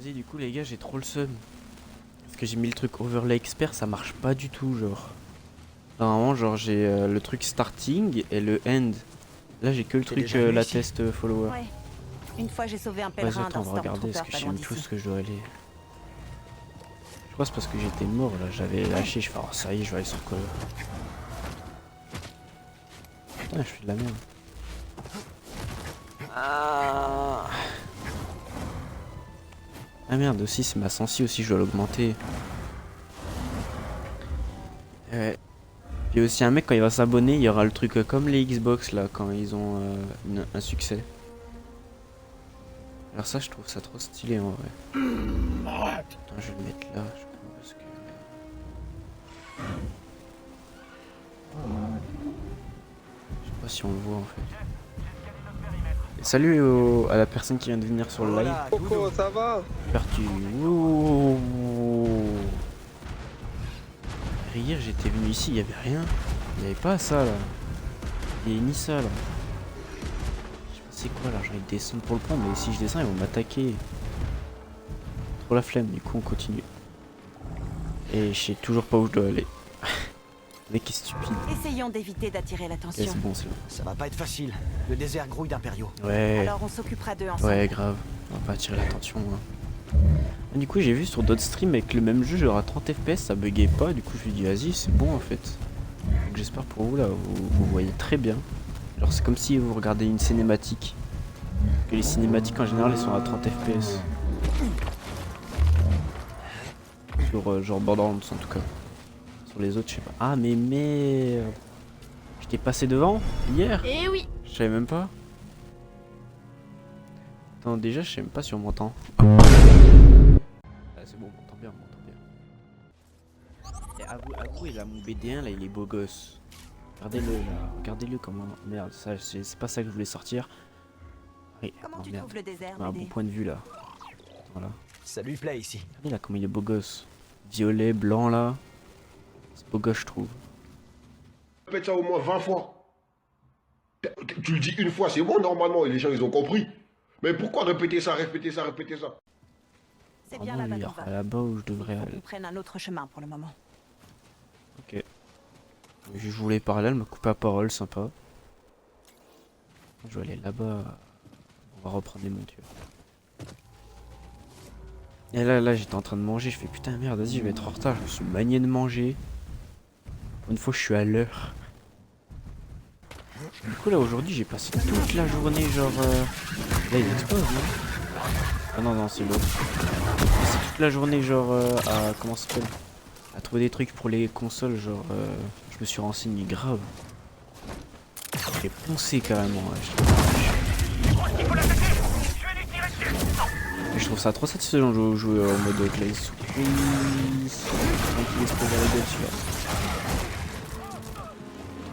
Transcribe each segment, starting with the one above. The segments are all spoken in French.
Vas-y, du coup, les gars, j'ai trop le seum. Parce que j'ai mis le truc overlay expert, ça marche pas du tout, genre. Normalement, genre, j'ai le truc starting et le end. Là, j'ai que le truc la test follower. Ouais. Une fois, j'ai sauvé un Vas-y, pèlerin attends, on d'un va regarder. Est-ce Stormtrooper que pas je sais loin même plus d'ici. ce que je dois aller. Je crois que c'est parce que j'étais mort là, j'avais lâché. Je fais, oh, ça y est, je vais aller sur quoi. Putain, je fais de la merde. Ah merde, aussi, c'est ma sensi aussi, je dois l'augmenter. Ouais. Puis aussi un mec quand il va s'abonner, il y aura le truc comme les Xbox là quand ils ont un succès. Alors ça je trouve ça trop stylé en vrai. Attends, je vais le mettre là, je crois parce que. Je sais pas si on le voit en fait. Et salut à la personne qui vient de venir sur le live. Coco, ça va? J'espère que tu. Ouh. Hier j'étais venu ici, il y avait rien. Il n'y avait pas ça là. Il n'y avait ni ça là. Je sais pas c'est quoi là, j'ai envie de descendre pour le prendre, mais si je descends ils vont m'attaquer. Trop la flemme, du coup on continue. Et je sais toujours pas où je dois aller. Le mec est stupide. Essayons d'éviter d'attirer l'attention. C'est bon, c'est bon. Ça va pas être facile. Le désert grouille d'impériaux. Ouais. Alors on s'occupera d'eux ensemble. Ouais, grave. On va pas attirer l'attention. Hein. Du coup, j'ai vu sur d'autres streams avec le même jeu, genre à 30 FPS, ça buguait pas. Du coup, je me suis dit, vas-y, c'est bon en fait. Donc j'espère pour vous là, vous voyez très bien. Genre, c'est comme si vous regardez une cinématique. Que les cinématiques en général, elles sont à 30 FPS. Sur genre Borderlands en tout cas. Sur les autres, je sais pas. Ah, mais merde. J'étais passé devant hier. Eh oui. Je savais même pas. Attends, déjà, je sais même pas si on m'entend. Ah, c'est bon, on m'entend bien, on m'entend bien. Et avouez, là, mon BD1, là, il est beau gosse. Regardez-le, là. Regardez-le comment. Merde, ça, c'est pas ça que je voulais sortir. Oui, Comment non, tu merde. trouves le désert, Un bon Médée? point de vue, là. Voilà. Ça lui plaît ici. Regardez là, comment il est beau gosse. Violet, blanc, là. C'est beau gosse, je trouve. Répète ça au moins 20 fois. Tu le dis une fois, c'est bon normalement, et les gens ils ont compris. Mais pourquoi répéter ça, répéter ça, répéter ça? C'est Ah bien bon, là-bas lui, qu'on va. là-bas où je devrais Faut aller. qu'on prenne un autre chemin pour le moment. Ok. Je voulais parler, elle m'a coupé la parole, sympa. Je vais aller là-bas. On va reprendre les montures. Et là, j'étais en train de manger. Je fais putain, merde, vas-y, je vais être en retard. Je me suis manié de manger. Une fois, je suis à l'heure. Du coup, là, aujourd'hui, j'ai passé toute la journée, genre. Là, il explose, non? Ah non, non, c'est l'autre. J'ai passé toute la journée, genre, à. Comment ça s'appelle? À trouver des trucs pour les consoles, genre. Je me suis renseigné grave. J'ai poncé carrément. Ouais. Je trouve ça trop satisfaisant de jouer en mode Clay Surprise. Tranquille, se poser la gueule celui-là.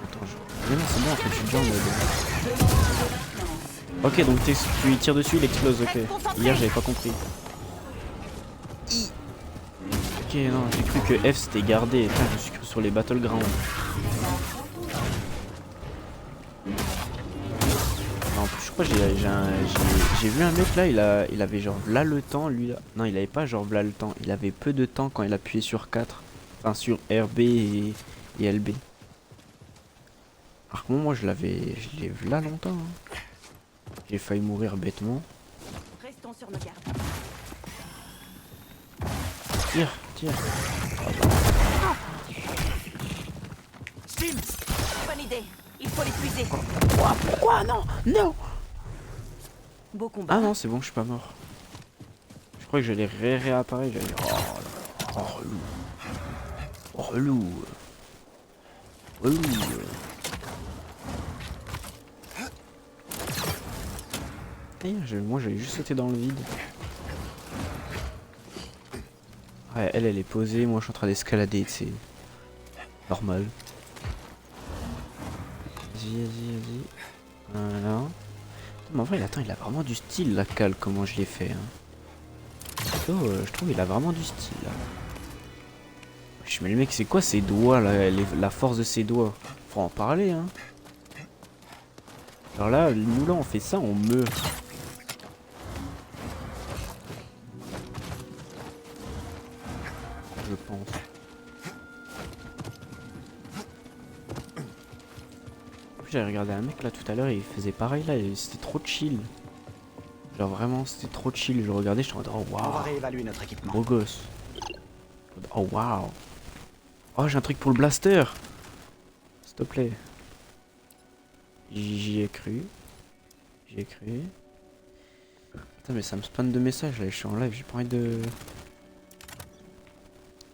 Attends, mais non, c'est bon en fait, je suis déjà en mode. Ok, donc tu tires dessus, il explose, ok. Hier, j'avais pas compris. Ok, non, j'ai cru que F c'était gardé. Putain, je me suis cru sur les Battlegrounds. En plus, je crois que j'ai vu un mec là, il avait genre là le temps, lui là. Non, il avait pas genre là le temps. Il avait peu de temps quand il appuyait sur 4. Enfin, sur RB et LB. Par contre, moi je l'ai vu là longtemps. Hein. J'ai failli mourir bêtement. Restons sur nos gardes. Tire, tire. Stim. Bonne idée. Il faut l'épuiser. Pourquoi non? Non. Beau combat. Ah non, c'est bon, je suis pas mort. Je crois que j'allais réapparaître. J'allais. Oh là. Oh relou. Oh relou. Relou. Moi j'avais juste sauté dans le vide. Ouais, elle est posée, moi je suis en train d'escalader, c'est normal. Vas-y. Voilà. Mais en vrai, attends, il a vraiment du style la cale, comment je l'ai fait. Hein. Je trouve il a vraiment du style là. Mais le mec, c'est quoi ses doigts là, la force de ses doigts? Faut en parler, hein. Alors là, nous là, on fait ça, on meurt. je pense. J'avais regardé un mec là tout à l'heure et il faisait pareil là et c'était trop chill. Genre vraiment c'était trop chill. Je regardais, je suis en mode oh On va waouh, réévaluer notre équipement. beau gosse. Oh waouh. Oh j'ai un truc pour le blaster. S'il te plaît. J'y ai cru. J'y ai cru. Putain mais ça me spam de messages là, je suis en live, j'ai pas envie de...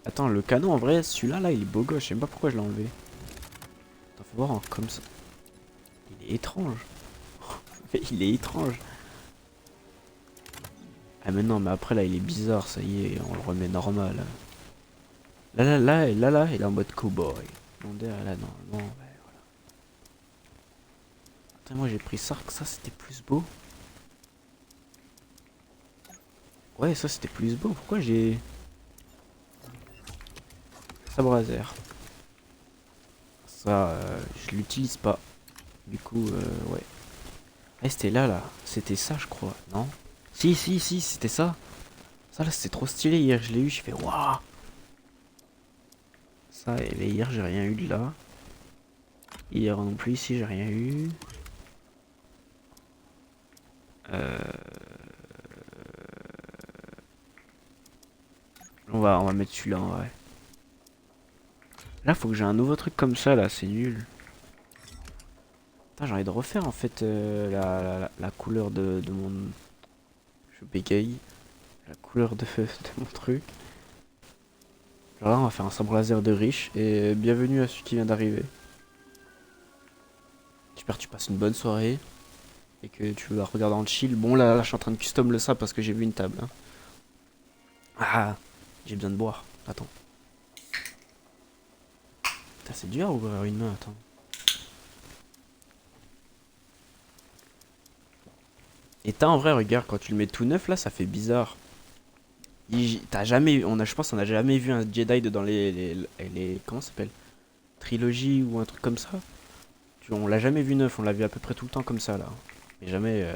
Attends le canon en vrai, celui-là là il est beau gosse, je sais même pas pourquoi je l'ai enlevé. Attends faut voir en comme ça. Il est étrange. Il est étrange. Ah mais non mais après là il est bizarre, ça y est, on le remet normal. Là il est en mode cowboy. Là non, ouais, voilà. Attends moi j'ai pris ça, que ça c'était plus beau. Ouais ça c'était plus beau, pourquoi j'ai... Sabre laser. Ça je l'utilise pas. Du coup ouais. Ah c'était là, c'était ça je crois, non? Si c'était ça. Ça là c'était trop stylé hier, je l'ai eu, j'ai fait waouh. Ça et hier j'ai rien eu de là. Hier non plus ici j'ai rien eu. On va mettre celui-là en vrai. Là faut que j'ai un nouveau truc comme ça là, c'est nul. J'ai envie de refaire en fait la couleur de mon... Je bégaye. La couleur de mon truc. Genre là on va faire un sabre laser de riche et bienvenue à celui qui vient d'arriver. J'espère que tu passes une bonne soirée et que tu vas regarder en chill. Bon là je suis en train de custom le ça parce que j'ai vu une table. Hein. Ah, j'ai besoin de boire. Attends. Putain c'est dur à ouvrir une main, attends. Et t'as en vrai regarde quand tu le mets tout neuf là ça fait bizarre. T'as jamais, je pense qu'on a jamais vu un Jedi dans les comment ça s'appelle, trilogie ou un truc comme ça. On l'a jamais vu neuf, on l'a vu à peu près tout le temps comme ça là. Mais jamais.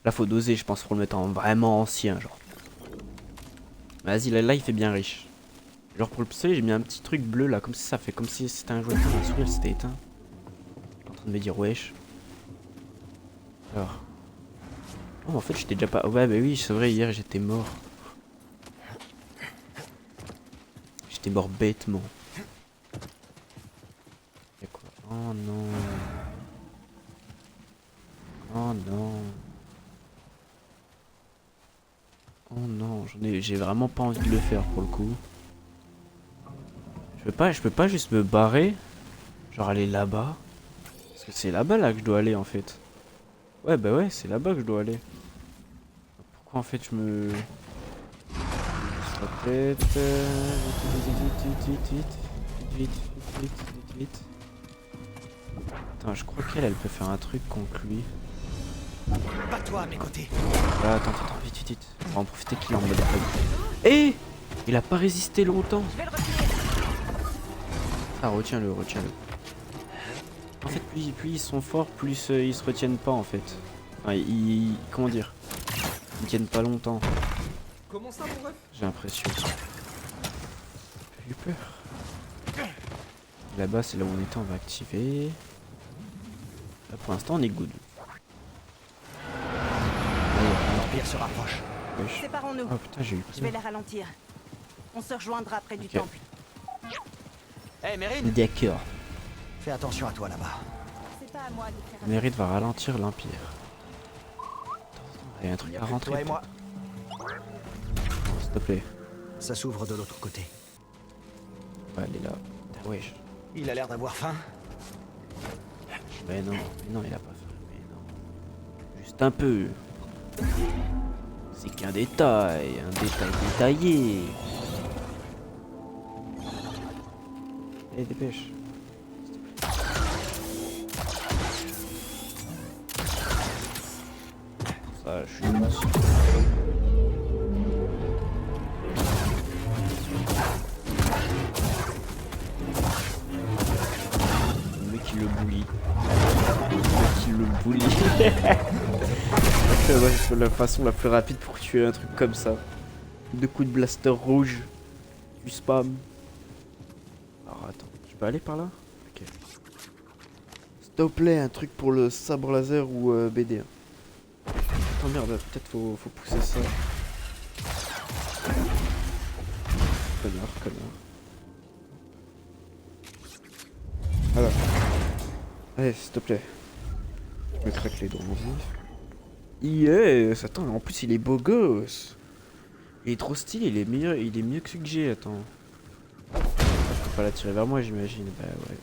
Là faut doser je pense pour le mettre en vraiment ancien genre. Vas-y là il fait bien riche. Genre pour le pistolet j'ai mis un petit truc bleu là comme si ça fait comme si c'était un jouet. La souris elle s'était éteinte. Je suis en train de me dire wesh. Alors. Oh mais en fait j'étais déjà pas. Ouais bah oui c'est vrai hier j'étais mort. J'étais mort bêtement. Y'a quoi? Oh non. Oh non. Oh non, j'ai vraiment pas envie de le faire pour le coup. Je peux pas juste me barrer. Genre aller là-bas. Parce que c'est là-bas là que je dois aller en fait. Ouais bah ouais c'est là-bas que je dois aller. Pourquoi en fait je me... Vite. Attends, je crois qu'elle peut faire un truc contre lui. Pas toi à mes côtés. Là, attends, vite. On va en profiter qu'il est en mode hug. Eh, il a pas résisté longtemps. Je vais le retirer. Ah, retiens-le. En fait, plus ils sont forts, plus ils se retiennent pas en fait. Enfin, comment dire? Ils tiennent pas longtemps. Comment ça, mon ref? J'ai l'impression. J'ai eu peur. Là-bas, c'est là où on était, on va activer. Là, pour l'instant, on est good. L'Empire se rapproche. Wesh. Séparons-nous. Oh putain, j'ai eu Je vais peur. les ralentir. On se rejoindra près du Ok. temple. Hé, Mérine, D'accord. fais attention à toi là-bas. C'est pas à moi de faire Mérite va ralentir l'Empire. Il y a un truc à rentrer. Toi et moi, S'il te plaît. ça s'ouvre de l'autre côté. Ouais, elle est là. Ah, wesh. Il a l'air d'avoir faim. Mais non, il a pas fait. Mais non. Juste un peu. C'est qu'un détail, un détail détaillé. Allez, dépêche. Ça, je suis dessus. Le mec il le bully. C'est la façon la plus rapide pour tuer un truc comme ça. 2 coups de blaster rouge. Du spam. Alors attends, je peux aller par là? Ok. S'il te plaît, un truc pour le sabre laser ou BD. Attends merde, peut-être faut pousser ça. Connard. Voilà. Allez, s'il te plaît. Je me craque les dents vifs. Yes! Attends, en plus il est beau gosse. Il est trop stylé, il est mieux que celui que j'ai, attends. Je peux pas l'attirer vers moi, j'imagine. Bah ouais.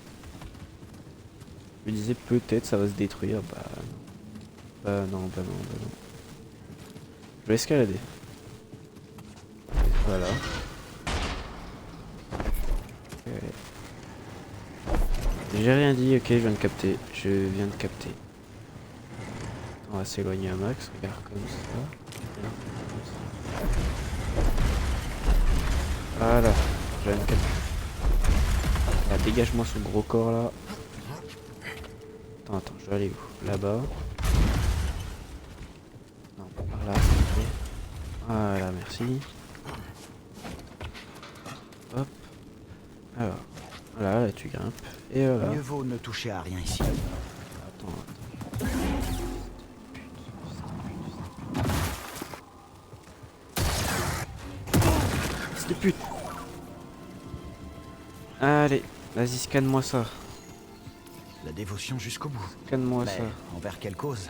Je me disais peut-être ça va se détruire, bah non. Je vais escalader. Voilà. Okay. J'ai rien dit, ok, je viens de capter. On va s'éloigner un max, regarde comme ça. Voilà, je viens de capter. Ah, dégage-moi ce gros corps là. Attends, je vais aller où? Là-bas. Non, par là, s'il te plaît. Voilà, merci. Hop. Alors, voilà, là tu grimpes. Et voilà. Mieux vaut ne toucher à rien ici. Attends. Fils de pute. Allez, vas-y, scanne-moi ça. La dévotion jusqu'au bout. Scanne-moi Mais ça. envers quelle cause?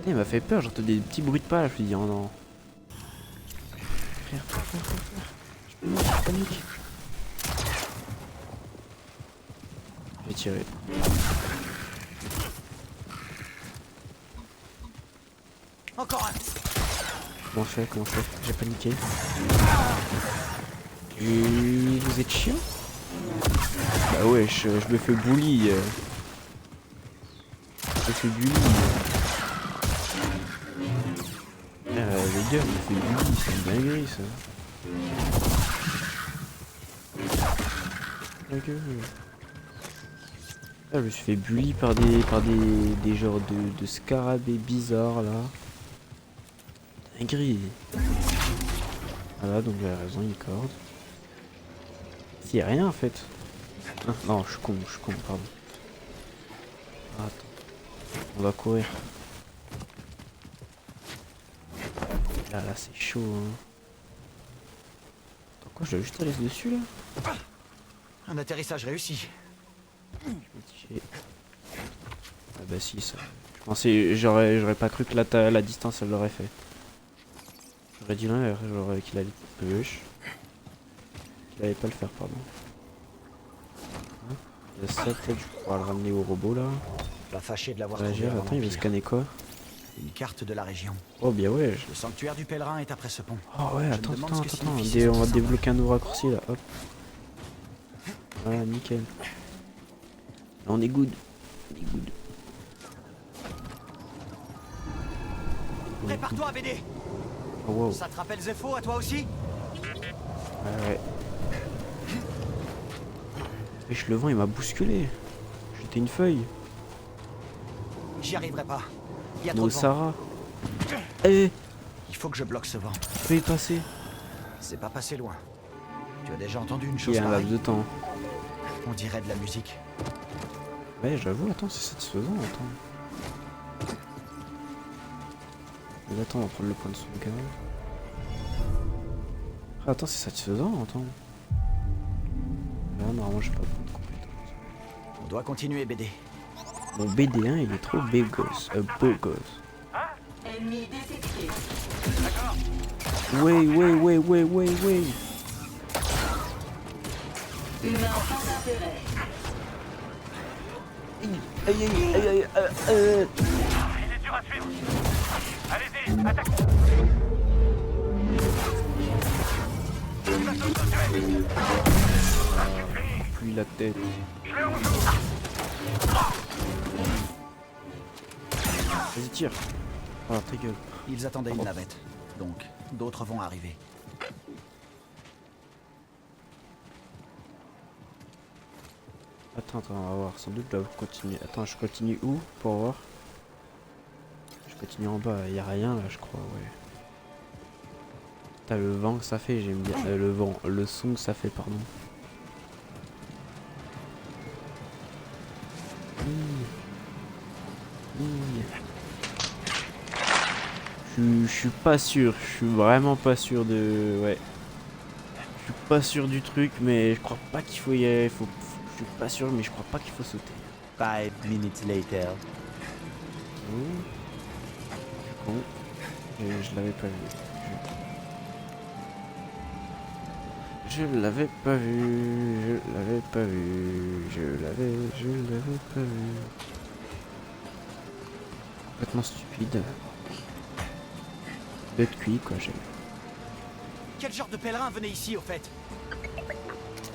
Il m'a fait peur, j'entends des petits bruits de pas là, je me dis oh non. Frère. Je panique. Je vais tirer. Encore un. Comment je fais? J'ai paniqué. Et vous êtes chiant? Bah ouais, je me fais bully. Les gars, je me fais bully, c'est une dinguerie ça. La gueule. Ah, je me suis fait bully par des genres de scarabées bizarres là. Dinguerie. Voilà, donc j'ai raison, il corde. S'il y a rien en fait. Ah, non, je suis con, pardon. Ah, attends. On va courir. Là, c'est chaud. Hein. Attends, quoi, je dois juste aller dessus là? Un atterrissage réussi. Ah bah si, ça. Je pensais, j'aurais pas cru que la distance elle l'aurait fait. J'aurais dit là, j'aurais qu'il allait à gauche. Qu'il allait pas le faire, pardon. Il y a ça, peut-être je pourrais le ramener au robot là. Pas fâché de l'avoir Ouais, trouvé avant attends, il va l'Empire. scanner quoi? Une carte de la région. Oh bien ouais. Le sanctuaire du pèlerin est après ce pont. Oh ouais, Je me attends, demande ce que signifie on ce va symbole. débloquer un nouveau raccourci là, hop. Voilà, nickel. Là, on est good. Prépare-toi, BD. Oh wow. Ça te rappelle Zepho à toi aussi? Ouais. Wesh, le vent il m'a bousculé. J'étais une feuille. J'y arriverai pas. Il y a trop No de vent. Sarah. Eh, Il faut que je bloque ce vent. je peux y passer. C'est pas passé loin. Tu as déjà entendu une Il chose y a un laps pareille? de temps. On dirait de la musique. Ouais, j'avoue, attends, c'est satisfaisant, attends. Mais attends, on va prendre le point de sauvegarde. Ah, attends, c'est satisfaisant, attends. Là, normalement, j'ai pas de point de compétence. On doit continuer, BD. Mon BD1, il est trop beau gosse. Beau gosse. Ennemi détecté. Ouais. Humain sans intérêt. Il est dur à suivre. Allez-y, attaque. Plus la tête. Vas-y, tire. Ah, ta gueule. Ils attendaient une navette. Donc, d'autres vont arriver. Attends, on va voir. Sans doute, je dois continuer. Attends, je continue où pour voir? Je continue en bas. Il y a rien là, je crois, ouais. T'as le vent que ça fait, j'aime bien. Le vent, le son que ça fait, pardon. Je suis pas sûr, je suis vraiment pas sûr de... Ouais. Je suis pas sûr du truc, mais je crois pas qu'il faut y aller. Je suis pas sûr, mais je crois pas qu'il faut sauter. 5 minutes later. Oh. Con. Je l'avais pas vu. Je l'avais pas vu. Je l'avais pas vu. Je l'avais pas vu. Complètement stupide. Bête cuit quoi, j'aime. Quel genre de pèlerin venait ici, au fait?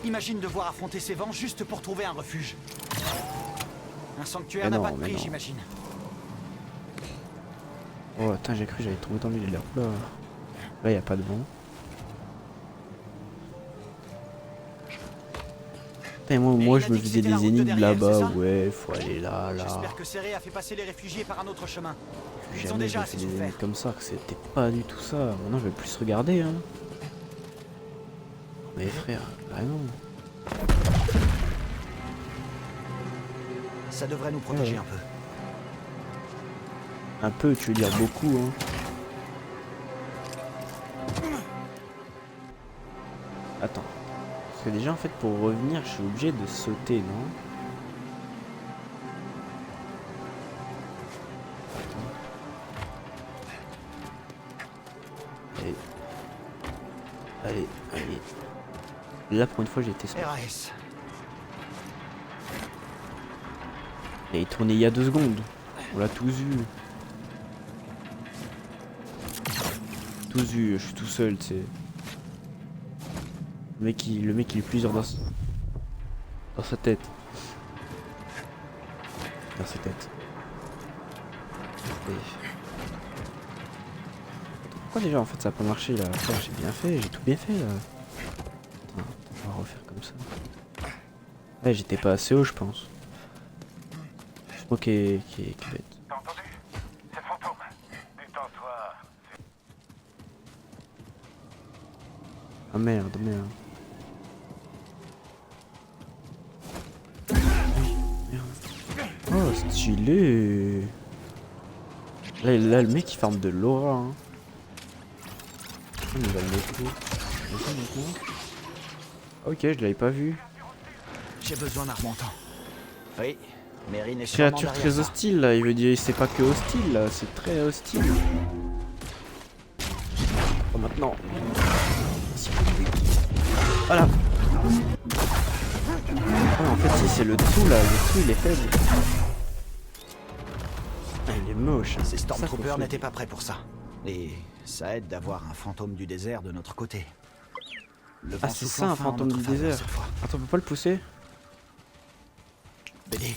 Imagine devoir affronter ces vents juste pour trouver un refuge. Un sanctuaire Mais n'a non, pas de mais prix, non. j'imagine. Oh attends, j'ai cru que j'allais tomber dans l'île là. Là y a pas de vent. Putain, moi je me faisais des énigmes là-bas. Ouais, faut aller là. J'espère que Céré a fait passer les réfugiés par un autre chemin. Ils ont Jamais déjà je assez fais des souffert. énigmes comme ça, que c'était pas du tout ça. Maintenant je vais plus regarder hein. Mais frère, bah non. Ça devrait nous protéger Ouais. un peu. Un peu, tu veux dire beaucoup hein. Attends. Parce que déjà en fait pour revenir je suis obligé de sauter, non? Allez. Allez, allez. Là pour une fois j'ai été smart. RAS. Il est tourné il y a 2 secondes. On l'a tous vu. Tous vu, je suis tout seul, tu sais. Le mec il est plusieurs dans sa tête. Dans sa tête. Et... Pourquoi déjà en fait ça a pas marché là? Attends, j'ai bien fait, j'ai tout bien fait là. Attends, on va refaire comme ça. Ouais, j'étais pas assez haut je pense. C'est moi qui est bête. T'as entendu? C'est le fantôme. Détends-toi. Ah merde. Oh stylé. Là le mec il farme de l'aura hein. On va le mettre où? Ok, je l'avais pas vu. J'ai besoin d'un remontant. Oui, Mérine est sûrement Créature derrière très ça. hostile là, il veut dire c'est pas que hostile là, c'est très hostile. Oh maintenant. Voilà. Ouais, en fait si c'est le dessous là, le dessous il est faible. Ah, il est moche. Ces Ça, faut Stormtroopers se- n'étaient pas prêts pour ça. Et ça aide d'avoir un fantôme du désert de notre côté. Le Ah vent c'est souffle ça un enfin en fantôme notre du faveur désert. cette fois. Attends, on peut pas le pousser? BD,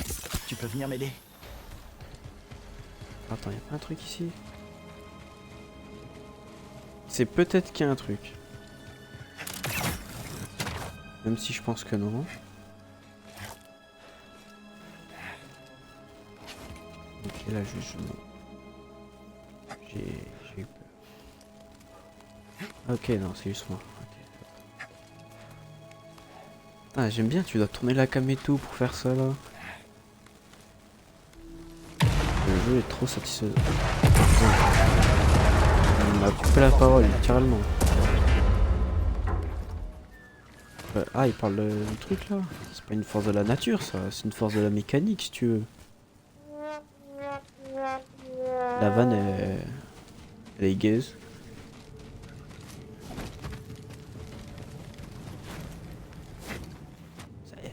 tu peux venir m'aider? Attends, y'a pas un truc ici? C'est peut-être qu'il y a un truc. Même si je pense que non. Ok, là juste non. J'ai eu peur. Ok, non, c'est juste moi. Ok. Ah, j'aime bien, tu dois tourner la cam et tout pour faire ça là. Le jeu est trop satisfaisant. On m'a coupé la parole, littéralement. Ah, il parle du truc là. C'est pas une force de la nature ça, c'est une force de la mécanique si tu veux. La vanne elle est gaze. Ça y est,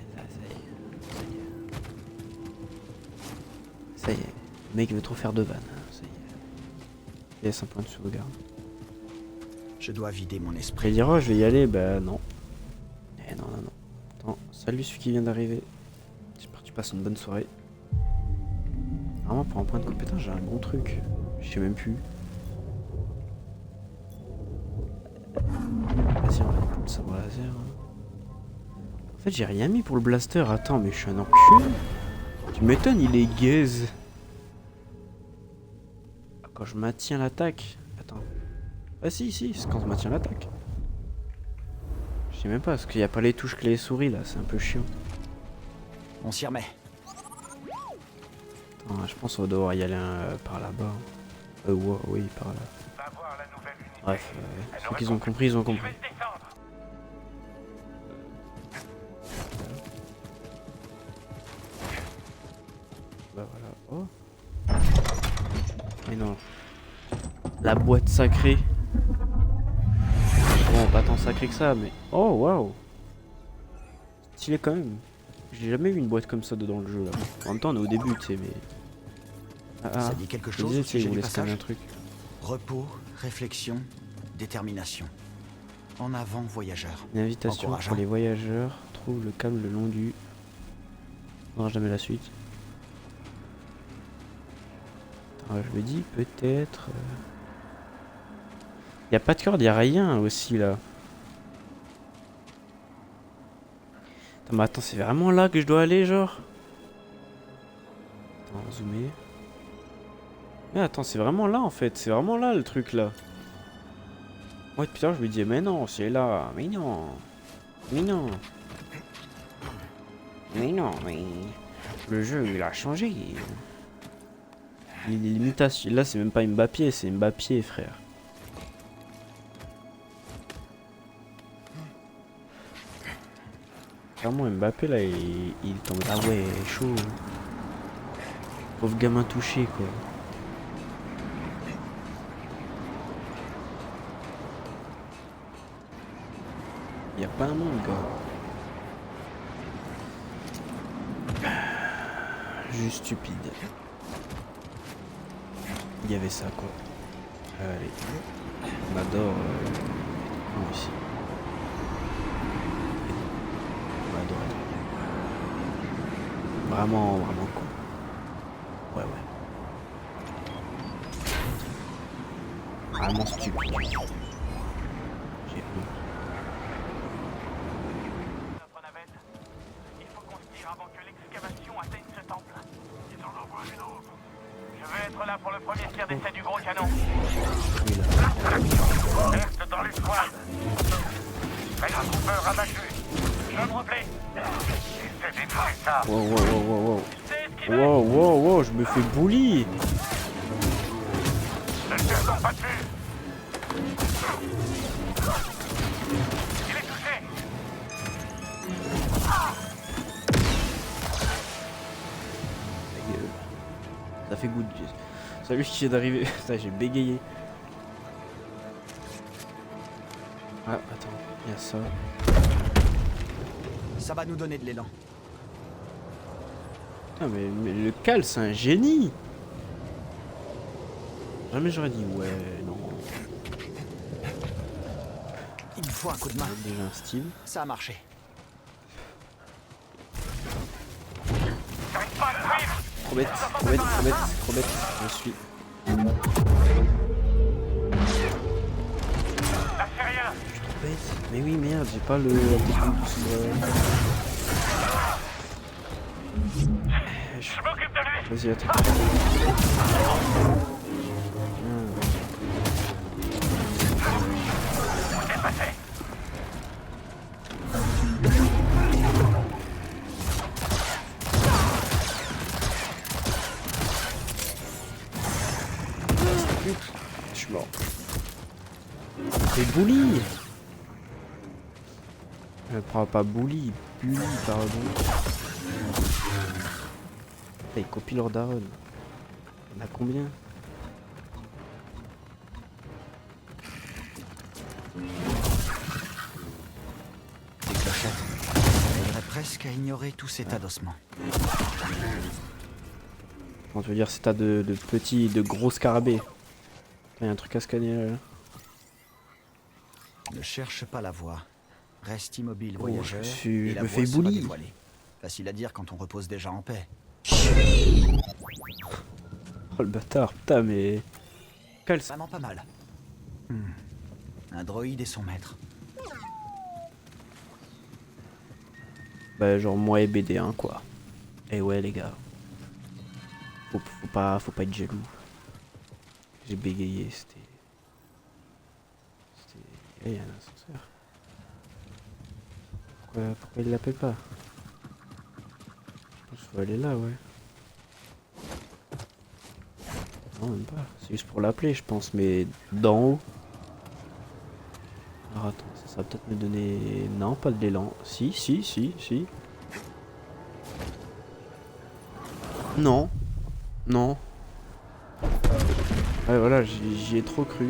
ça y est. Le mec veut trop faire de vannes. Ça y est. Il laisse un point de sauvegarde. Je dois vider mon Après esprit. il dira oh, je vais y aller, bah non. Eh non. Attends, salut celui qui vient d'arriver. J'espère que tu passes une bonne soirée. Vraiment pour un point de compétence j'ai un bon truc. Je sais même plus. Vas-y on va prendre le sabre laser. En fait j'ai rien mis pour le blaster. Attends mais je suis un enculé. Tu m'étonnes il est gaze. Quand je maintiens l'attaque. Attends. Ah si, si, c'est quand on maintient l'attaque. Je sais même pas, parce qu'il n'y a pas les touches clé et souris là, c'est un peu chiant. On s'y remet. Attends, je pense qu'on va devoir y aller par là-bas. Ouais, oui, par là. Va voir la nouvelle unité. Bref, Elle ceux aurait qui ont compris, ils ont Je compris. vais descendre. Bah voilà. Oh. Mais non. La boîte sacrée. Bon, pas tant sacré que ça, mais... Oh, waouh. Stylé quand même. J'ai jamais vu une boîte comme ça dans le jeu, là. En même temps, on est au début, tu sais, mais... Ça dit quelque je chose disais, au tu sais, ils sujet du voulaient scanner passage un truc. Repos, réflexion, détermination. En avant, voyageur. Une invitation Encourageant. pour les voyageurs. Trouve le câble le long du... On n'aura jamais la suite. Attends, je me dis, peut-être... Y a pas de corde, y a rien aussi, là. Attends, mais attends, c'est vraiment là que je dois aller, genre? Attends, zoomer. Mais attends, c'est vraiment là, en fait. C'est vraiment là, le truc, là. Moi, depuis tard, je me disais, mais non, c'est là. Mais non. Mais non. Mais non, mais... Le jeu, il a changé. Les limitations... Là, c'est même pas Mbappé, c'est Mbappé, frère. Clairement, Mbappé, là, il tombe... Ah ouais, chaud. Pauvre gamin touché, quoi. Y a pas un monde, gars. Juste stupide. Il y avait ça, quoi. Allez. On adore... nous ici. On adore. Vraiment, vraiment quoi. Ouais, ouais. Vraiment stupide. J'ai honte. Notre navette. Il faut qu'on se tire avant que l'excavation atteigne ce temple. Ils en envoient une autre. Je vais être là pour le premier tir d'essai du gros canon. Oui, là. Reste dans l'espoir. Fais un troupeur abattu. Je me replais. Essaie d'éviter ça. Wow, wow, wow, wow, wow. C'est esquivé. Wow, wow, wow, je me fais bully. Ne tire donc pas dessus. Il est touché. Ça fait goût de... Salut qui vient d'arriver. Putain, j'ai bégayé. Ah, attends, il y a ça. Ça va nous donner de l'élan. Putain, mais le Cal, c'est un génie. Jamais j'aurais dit, ouais, non. Il me faut un coup de main. Déjà un style. Ça a marché. J'arrive pas à le suivre. Trop bête, trop bête, trop bête, trop bête. Je suis. Là, c'est rien. Je suis trop bête. Mais oui, merde, j'ai pas le... la Je m'occupe de lui. Vas-y, attends. C'est passé. Je suis mort. C'est bully. Elle prend pas bully, bully, pardon. Il copie leur daronne. On a combien? Des clochettes. On aiderait presque à ignorer tout cet adossement. On veut dire c'est tas de petits, de gros scarabées. Il y a un truc à scanner là. Ne cherche pas la voie. Reste immobile, Oh, voyageur. je et la me voie fais sera bully. dévoilée. Facile à dire quand on repose déjà en paix. Oh le bâtard, putain mais... Cal, Vraiment pas mal. Un droïde et son maître. bah genre moi et BD1 quoi. Et ouais les gars. Faut pas être jaloux. J'ai bégayé, c'était... il y a un ascenseur. Pourquoi il l'appelle pas? Je pense qu'il faut aller là, ouais. Non, même pas. C'est juste pour l'appeler, je pense, mais d'en haut. Alors attends, ça va peut-être me donner... Non, pas de l'élan. Si. Non. Non. Ouais, voilà, j'y ai trop cru.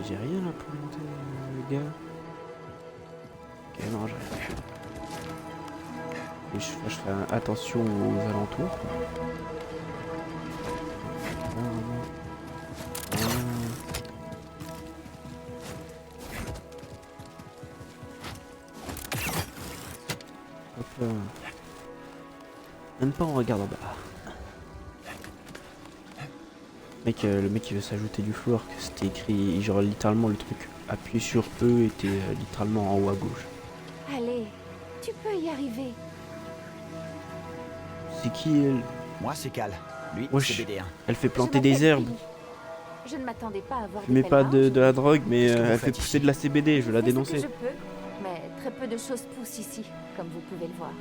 J'ai rien là pour monter, le gars. Ok, non, j'ai rien. Et je fais attention aux alentours. Hop là. Même pas en regardant bas. Le mec il veut s'ajouter du floor, que c'était écrit genre littéralement le truc appuyé sur E était littéralement en haut à gauche. Allez, tu peux y arriver. C'est qui elle? Moi, c'est Cal. Lui, Wesh, c'est BD1. elle fait Je planter des m'appelle herbes. Billy. Je ne m'attendais pas à voir Mais des pas pèlerins, de la drogue, mais Qu'est-ce que vous elle fait faites pousser ici? de la CBD, je veux la fais ce que dénoncer. je peux, mais très peu de choses poussent ici, comme vous pouvez le voir.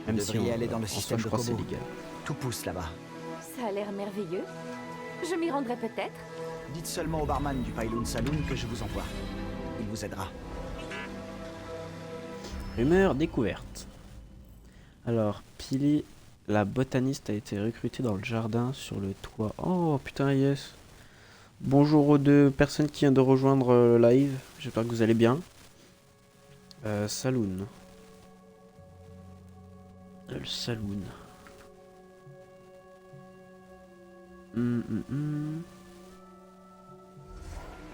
Même Vous si devriez aller dans le en soi, système je de crois que c'est Kobo. légal. Tout pousse là-bas. Ça a l'air merveilleux. Je m'y rendrai peut-être. Dites seulement au barman du Pylon Saloon que je vous envoie. Il vous aidera. Rumeur découverte. Alors, Pili, la botaniste, a été recrutée dans le jardin sur le toit. Oh putain, yes. Bonjour aux deux personnes qui viennent de rejoindre le live. J'espère que vous allez bien. Saloon. Le saloon.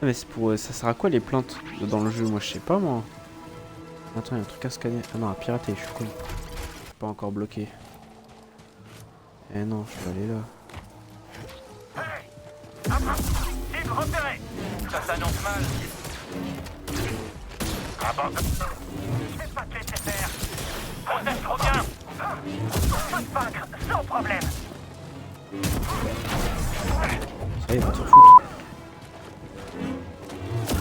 Ah, mais c'est pour... ça sert à quoi les plantes dans le jeu? Moi je sais pas moi. Attends, il y a un truc à scanner. Ah non, à pirater, je suis con. Je suis pas encore bloqué. Eh non, je peux aller là. Cible repérée. Ça s'annonce mal. Abandonne. Je vais pas te laisser faire. Vous êtes trop bien. On peut te vaincre sans problème. Ça y est, va te faire foutre.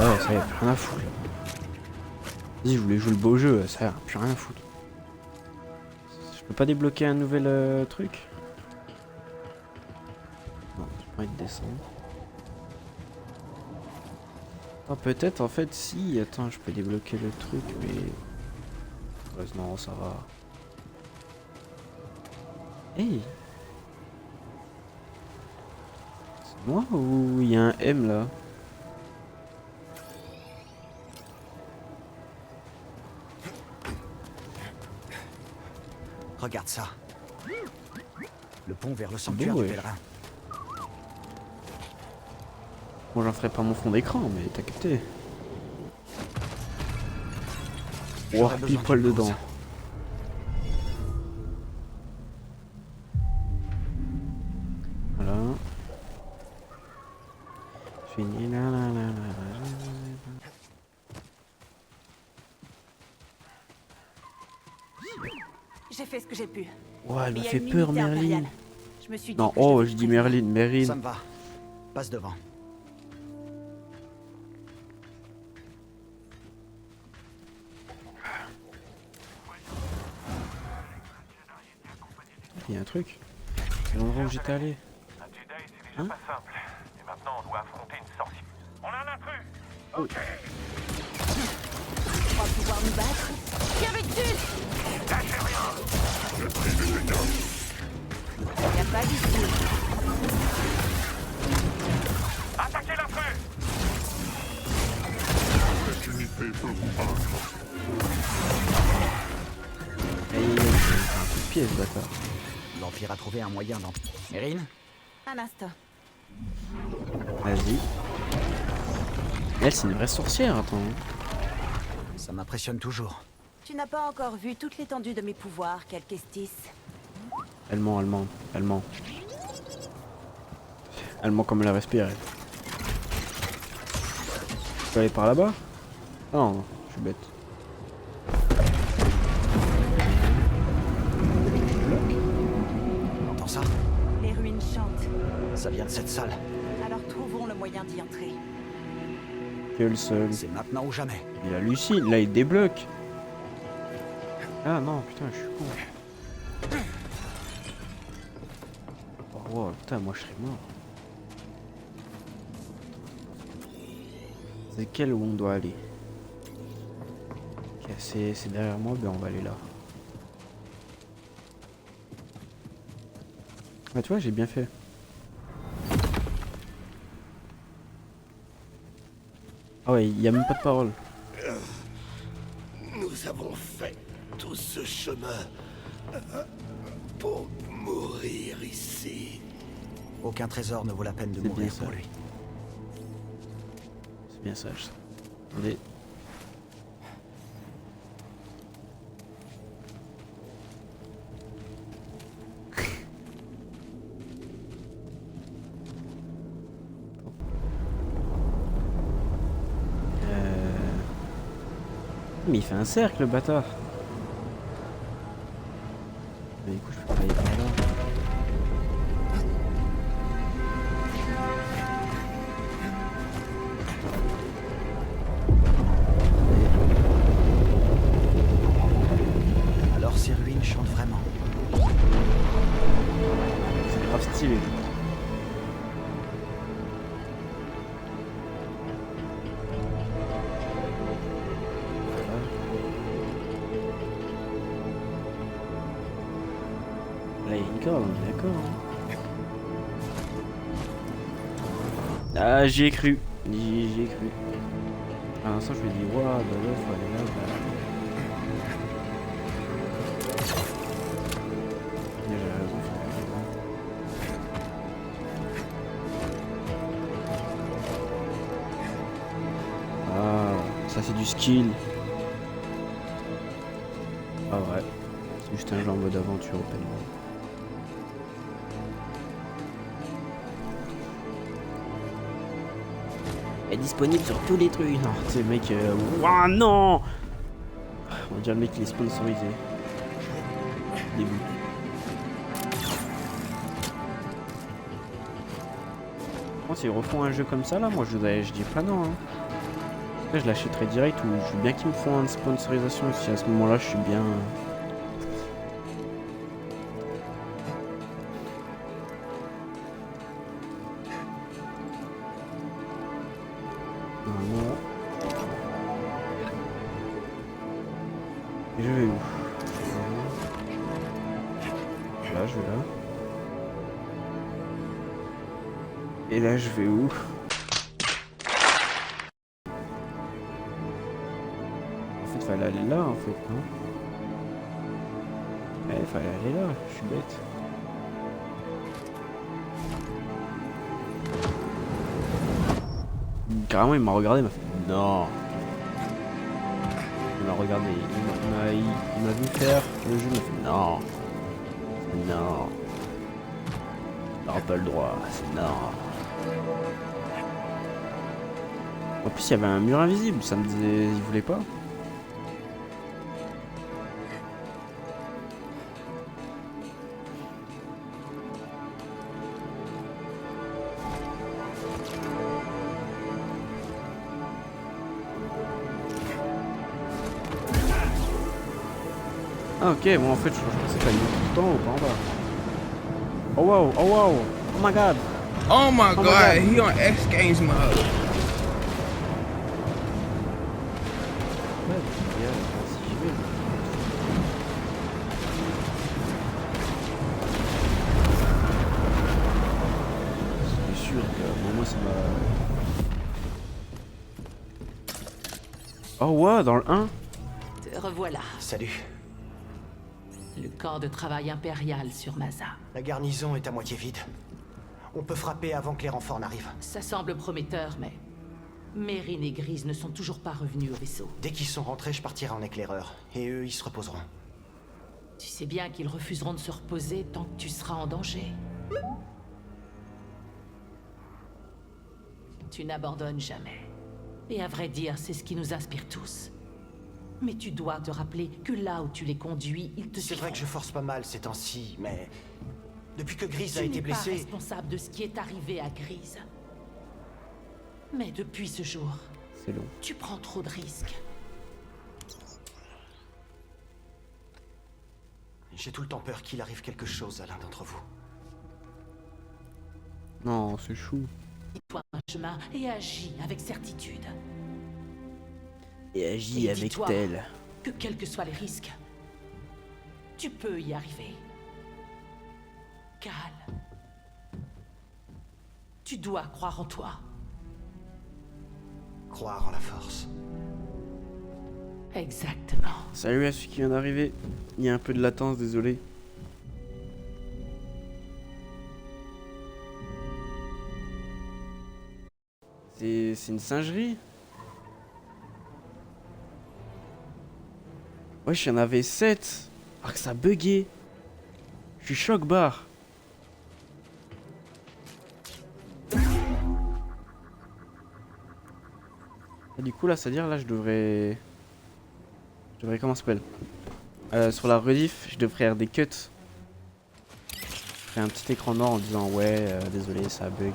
Ah ouais, ça y est, plus rien à foutre là. Vas-y, je voulais jouer le beau jeu, ça y est, plus rien à foutre. Je peux pas débloquer un nouvel truc? Non, j'ai pas envie de descendre. Attends, peut-être en fait, si. Attends, je peux débloquer le truc, mais. Ouais, non, ça va. Hey! C'est moi ou il y a un M là? Regarde ça. Le pont vers le sanctuaire beau, du ouais. pèlerin. Bon, j'en ferai pas mon fond d'écran, mais t'as capté. Ouah, J'aurais besoin pile poil d'une pause. dedans. Voilà. Fini. La, la, la, la, la. J'ai fait ce que j'ai pu. Ouah, elle Mais m'a il y a fait une peur, unité Merlin. impériale. Je me suis dit Non, que oh, devais je dis prévenir. Merlin. Ça me va. Passe devant. Il y a un truc. C'est l'endroit où j'étais allé. Un Jedi, c'est déjà Hein? pas simple. Et maintenant, on doit affronter une sorcière. On a un intrus. Ok. Tu crois pouvoir nous battre? Viens avec dessus. Lâchez rien. Y a pas d'issue. Attaquez l'intrus. Aïe, il a un coup de pied, ce bâtard. L'Empire a trouvé un moyen d'en... Mérine? Un instant. Vas-y. Elle, c'est une vraie sorcière, attends. Ça m'impressionne toujours. Tu n'as pas encore vu toute l'étendue de mes pouvoirs, Calquestis. Elle ment. Elle ment comme elle a respiré. Je peux aller par là-bas? Non, je suis bête. T'entends ça? Les ruines chantent. Ça vient de cette salle. Alors trouvons le moyen d'y entrer. Que le seul. C'est maintenant ou jamais. Il hallucine, là il débloque. Ah non, putain, je suis con. Oh wow, putain, moi je serais mort. C'est quel où on doit aller? Ok, c'est derrière moi, ben on va aller là. Ah tu vois, j'ai bien fait. Ah ouais, il y a même pas de parole. Nous avons fait tout ce chemin pour mourir ici. Aucun trésor ne vaut la peine de C'est bien mourir ça. pour lui. C'est bien sage ça. Attendez. Mais il fait un cercle, le bâtard. Mais du coup, je peux pas aller par là. Alors ces ruines chantent vraiment. C'est grave stylé. Là, il y a une corde, on est d'accord. Hein. Ah, j'y ai cru. J'y ai cru. À l'instant, je me dis, waouh, bah là, faut aller là. Bah... J'ai raison, faut aller là. Ah, ça c'est du skill. Ah ouais, c'est juste un jeu en mode aventure open world. Est disponible sur tous les trucs. Non, tu sais, le mec. Ouah, non! On va dire le mec il est sponsorisé. Début. Bon, s'ils refont un jeu comme ça là, moi je dis pas non. Hein. Là, je l'achèterai direct ou je veux bien qu'ils me font une sponsorisation si à ce moment là je suis bien. Non. Et je vais où? Là, je vais là. Et là, je vais où? En fait, fallait aller là, en fait, non? Ouais, fallait aller là, je suis bête. Carrément, il m'a regardé, il m'a fait non. Il m'a regardé, il m'a vu faire le jeu, il m'a fait non. Non. T'auras pas le droit, c'est non. En plus, il y avait un mur invisible, ça me disait, il voulait pas. Ah ok, bon en fait je pensais que t'allais tout le temps ou pas en bas. Oh wow, oh wow, oh my god. Oh my my god, God. he on X Games mode. Ouais, si j'y vais. C'est sûr que moi ça m'a... Oh wow, dans le 1. Te revoilà. Salut. Le camp de travail impérial sur Masa. La garnison est à moitié vide. On peut frapper avant que les renforts n'arrivent. Ça semble prometteur, mais... Mérine et Grise ne sont toujours pas revenus au vaisseau. Dès qu'ils sont rentrés, je partirai en éclaireur. Et eux, ils se reposeront. Tu sais bien qu'ils refuseront de se reposer tant que tu seras en danger. Tu n'abandonnes jamais. Et à vrai dire, c'est ce qui nous inspire tous. Mais tu dois te rappeler que là où tu les conduis, ils te C'est vrai que je force pas mal ces temps-ci, mais... Depuis que Grise a Tu été n'es pas blessée... responsable de ce qui est arrivé à Grise. Mais depuis ce jour, C'est long. Tu prends trop de risques. J'ai tout le temps peur qu'il arrive quelque chose à l'un d'entre vous. Non, c'est chou. Dis-toi un chemin et agis avec certitude. Et agis Et avec dis-toi tel. que quels que soient les risques, tu peux y arriver. Cal, tu dois croire en toi. Croire en la force. Exactement. Salut à celui qui vient d'arriver. Il y a un peu de latence, désolé. C'est une singerie. Wesh, il y en avait 7. Alors que ça buguait. Je suis choc barre. Et du coup là, c'est-à-dire là je devrais comment ça s'appelle sur la rediff, je devrais faire des cuts. Je ferai un petit écran noir en disant ouais, désolé, ça bug.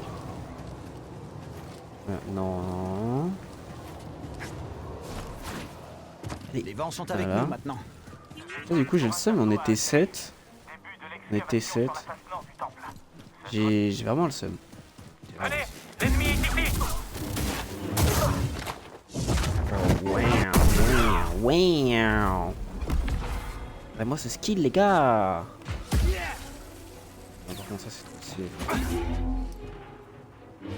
Non. Les vents sont avec Voilà. nous maintenant. Là, du coup j'ai le seum, on était 7. On était 7. J'ai vraiment le seum. Venez, l'ennemi est ici. Wow. Bah, moi, c'est skill, les gars. Non, par contre, ça, c'est trop stylé. Oui,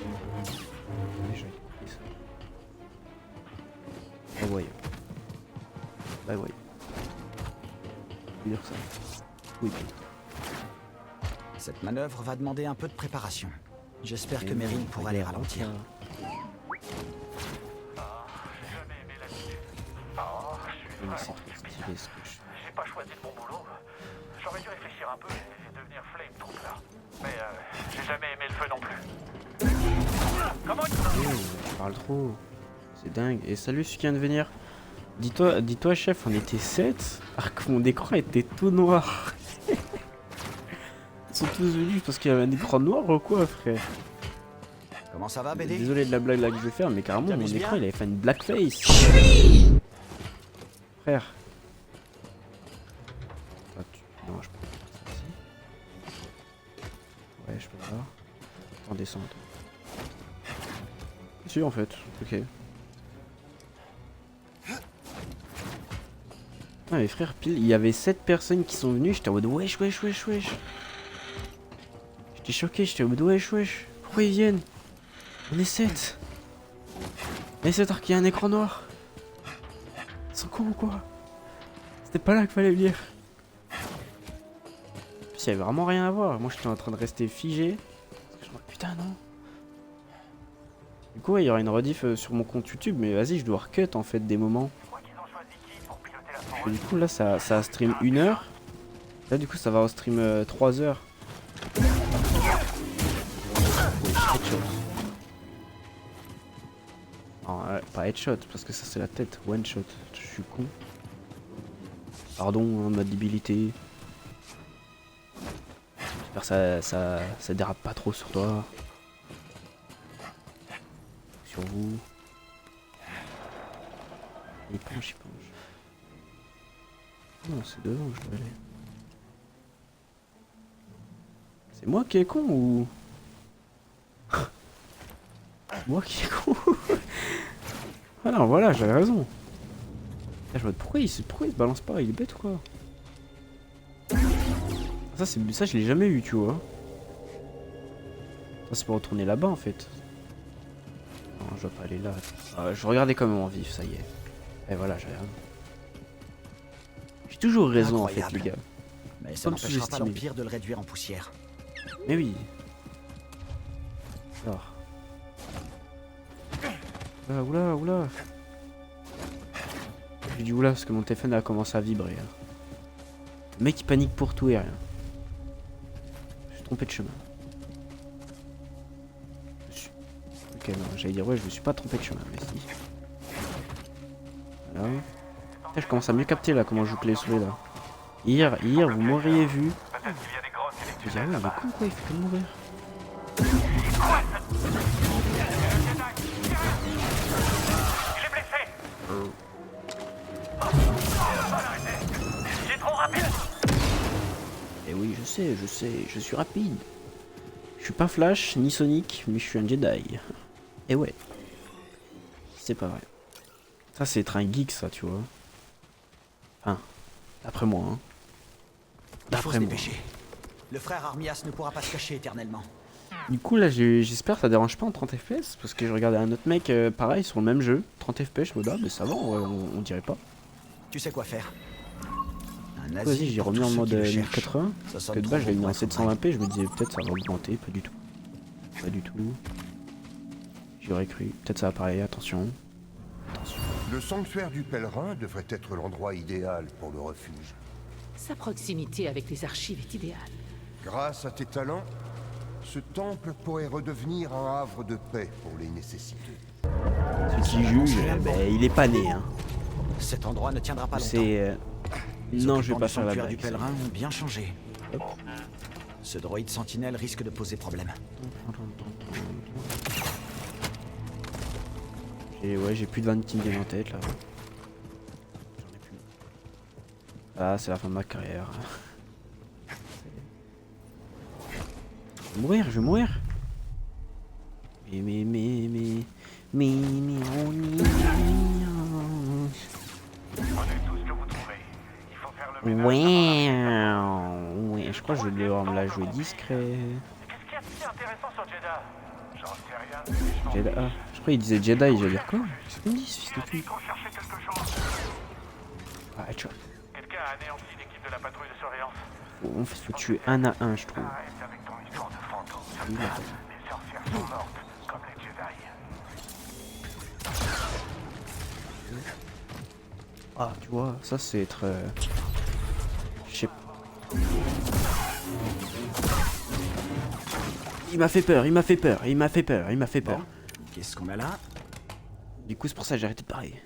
j'avais compris ça. Bye bye. Bye bye. Je veux dire ça. Oui, puis. Cette manœuvre va demander un peu de préparation. J'espère que Meryn pourra les ralentir. Mais c'est trop stylé ce que je fais. J'ai pas choisi le bon boulot. J'aurais dû réfléchir un peu et devenir flame trooper. Mais j'ai jamais aimé le feu non plus. Comment Tu parles trop. C'est dingue. Et salut celui qui vient de venir. Dis-toi chef, on était 7. Alors que mon écran était tout noir. Ils sont tous venus parce qu'il y avait un écran noir ou quoi, frère? Comment ça va, BD? Désolé de la blague là que je vais faire, mais carrément mon T'amuses écran bien il avait fait une blackface. Frère. Ah, non, je peux pas faire ça ici. Ouais, je peux pas. Attends, descends. Si, en fait. Ok. Ah, mais frère, pile, il y avait 7 personnes qui sont venues. J'étais en mode wesh. J'étais choqué, j'étais en mode wesh. Pourquoi ils viennent? On est 7. On est 7 alors qu'il y a un écran noir. Ils sont cons ou quoi? C'était pas là qu'il fallait venir. Puis il y avait vraiment rien à voir. Moi j'étais en train de rester figé. Je me dis, putain non. Du coup ouais, il y aura une rediff sur mon compte YouTube. Mais vas-y, je dois recut en fait des moments. Et du coup là ça stream 1 heure. Là du coup ça va au stream 3 heures. Headshot. Non, pas headshot parce que ça c'est la tête. One shot. Je suis con. Pardon, hein, ma débilité. J'espère ça dérape pas trop sur toi. Sur vous. Il penche. Non, c'est devant que je dois aller. C'est moi qui est con ou... moi qui est con. Ah non, voilà, j'avais raison. Là, je me dis, pourquoi il se balance pas? Il est bête ou quoi? Ça, je l'ai jamais eu, tu vois. Ça, c'est pour retourner là-bas, en fait. Non, je dois pas aller là. Ah, je regardais quand même en vif, ça y est. Et voilà, j'avais raison. J'ai toujours raison, en fait, les gars. Mais ça Comme n'empêchera pas sous-estimé. l'Empire de le réduire en poussière. Mais oui. Alors. Oula. J'ai dit oula parce que mon téléphone a commencé à vibrer. Hein. Le mec il panique pour tout et rien. Je suis trompé de chemin. Ok, non, j'allais dire ouais, je me suis pas trompé de chemin, mais si. Voilà. Là, je commence à mieux capter là comment je joue clé souris là. Hier, vous m'auriez vu. Je dis ah ouais, mais con quoi, il fait que mourir. J'ai trop rapide. Et oui, je sais, je suis rapide. Je suis pas Flash ni Sonic, mais je suis un Jedi. Et ouais. C'est pas vrai. Ça, c'est être un geek, ça, tu vois. Enfin, d'après moi, hein. Il faut se D'après moi. dépêcher. Le frère Armias ne pourra pas se cacher éternellement. Du coup, là, j'espère que ça dérange pas en 30 FPS, parce que je regardais un autre mec, pareil, sur le même jeu, 30 FPS, je me dis, ah, mais ça va, on dirait pas. Tu sais quoi faire. Un Vas-y, asile j'ai pour remis tous en ceux mode qui le cherchent. 1080, Ça parce sonne que de trop base, je l'ai bon mis en pour être 720p, je me disais, peut-être ça va augmenter, pas du tout. Pas du tout. J'aurais cru, peut-être ça va parler, attention. Le sanctuaire du pèlerin devrait être l'endroit idéal pour le refuge. Sa proximité avec les archives est idéale. Grâce à tes talents, ce temple pourrait redevenir un havre de paix pour les nécessités. Celui qui juge, ben, il est pas né, hein. Cet endroit ne tiendra pas longtemps. C'est... Les Non, je vais occupants pas du faire la sanctuaire blague. du pèlerin ont bien changé. Ce droïde sentinelle risque de poser problème. J'ai plus de 20 teams game en tête, là. J'en ai plus. Ah, c'est la fin de ma carrière. Je vais mourir. Mais, on y... Prenez tout ce que vous trouvez. Il faut faire le ménage. Ouais, je crois que je vais devoir me la jouer discret. Qu'est-ce qu'il y a de si intéressant sur Jeddah? J'en sais rien. Jedi. Ah, je crois qu'il disait Jedi, j'allais dire quoi? Qu'est-ce qu'il me dit ce fils de Dit pute? qu'on cherchait quelque chose. Ah, tu vois. Quelqu'un a anéanti l'équipe de la patrouille de surveillance. On faut tuer un à un, je trouve. Arrête avec ton histoire de fantôme. Les sorcières sont mortes, comme les Jedi. Ah, tu vois, ça c'est être... Je sais pas. Il m'a fait peur. Bon, qu'est-ce qu'on a là? Du coup, c'est pour ça que j'ai arrêté de parler.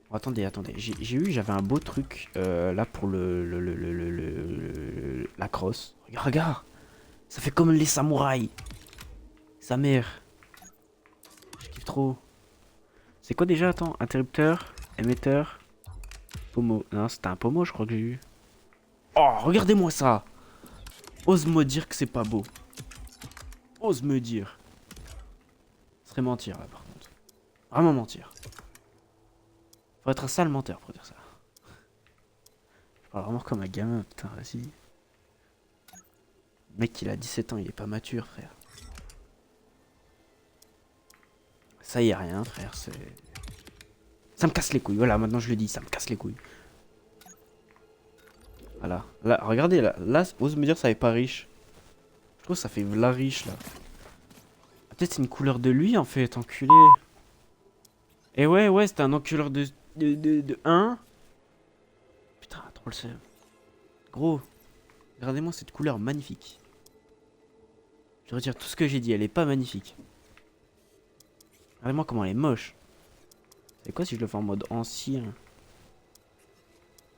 Bon, attendez. J'avais un beau truc là pour la crosse. Regarde, ça fait comme les samouraïs. Sa mère. Je kiffe trop. C'est quoi déjà? Attends, interrupteur, émetteur, pommeau. Non, c'était un pommeau, je crois que j'ai eu. Oh, regardez-moi ça. Ose me dire que c'est pas beau. Ose me dire. Ce serait mentir là par contre. Vraiment mentir. Faut être un sale menteur pour dire ça. Je parle vraiment comme un gamin, putain, vas-y. Le mec, il a 17 ans, il est pas mature, frère. Ça y est, rien, frère, c'est... Ça me casse les couilles, voilà, maintenant je le dis, ça me casse les couilles. Voilà, là, regardez, là, ose me dire que ça est pas riche. Je trouve que ça fait v'là riche, là. Peut-être c'est une couleur de lui, en fait, enculé. Et ouais, c'était un enculeur de 1. Putain, trop le seum. Gros, regardez-moi cette couleur magnifique. Je retire tout ce que j'ai dit, elle est pas magnifique. Regardez-moi comment elle est moche. C'est quoi si je le fais en mode ancien?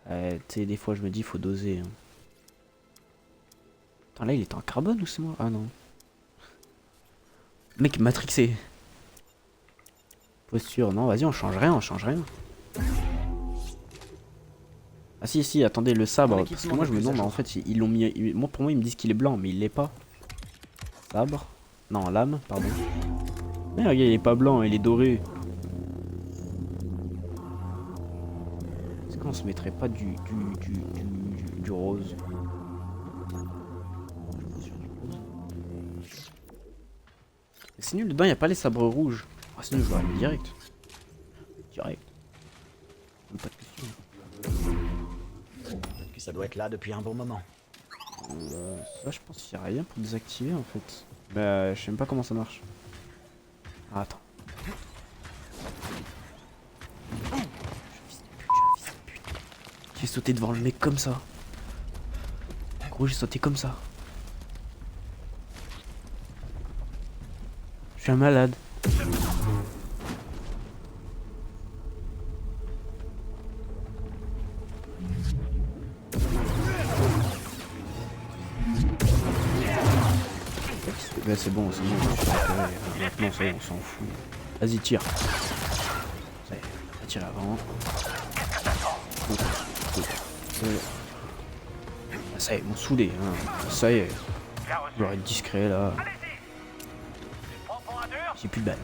Tu sais, des fois je me dis faut doser. Hein. Attends, là il est en carbone ou c'est moi? Ah non. Mec matrixé. Posture, non, vas-y, on change rien. Ah si, attendez, le sabre. Parce que moi je me demande, en fait, ils l'ont mis. Moi, pour moi, ils me disent qu'il est blanc, mais il l'est pas. Sabre. Non, lame, pardon. Mais regarde, il est pas blanc, il est doré. Est-ce qu'on se mettrait pas du rose? C'est nul, dedans, il n'y a pas les sabres rouges. Ah, sinon, je l'aurais mis direct. Même pas de question. Ça doit être là depuis un bon moment. Ça, je pense qu'il n'y a rien pour désactiver en fait. Bah, je sais même pas comment ça marche. Ah, attends. Je suis un fils de pute. J'ai sauté devant le mec comme ça. Gros, j'ai sauté comme ça. Je suis un malade. Bah c'est bon, je suis récupéré. Maintenant ça y est, on s'en fout. Vas-y, tire. Ça y est, tirer avant. Ah, ça y est, ils m'ont saoulé. Hein. Ça y est. Je dois être discret là. J'ai plus de balles.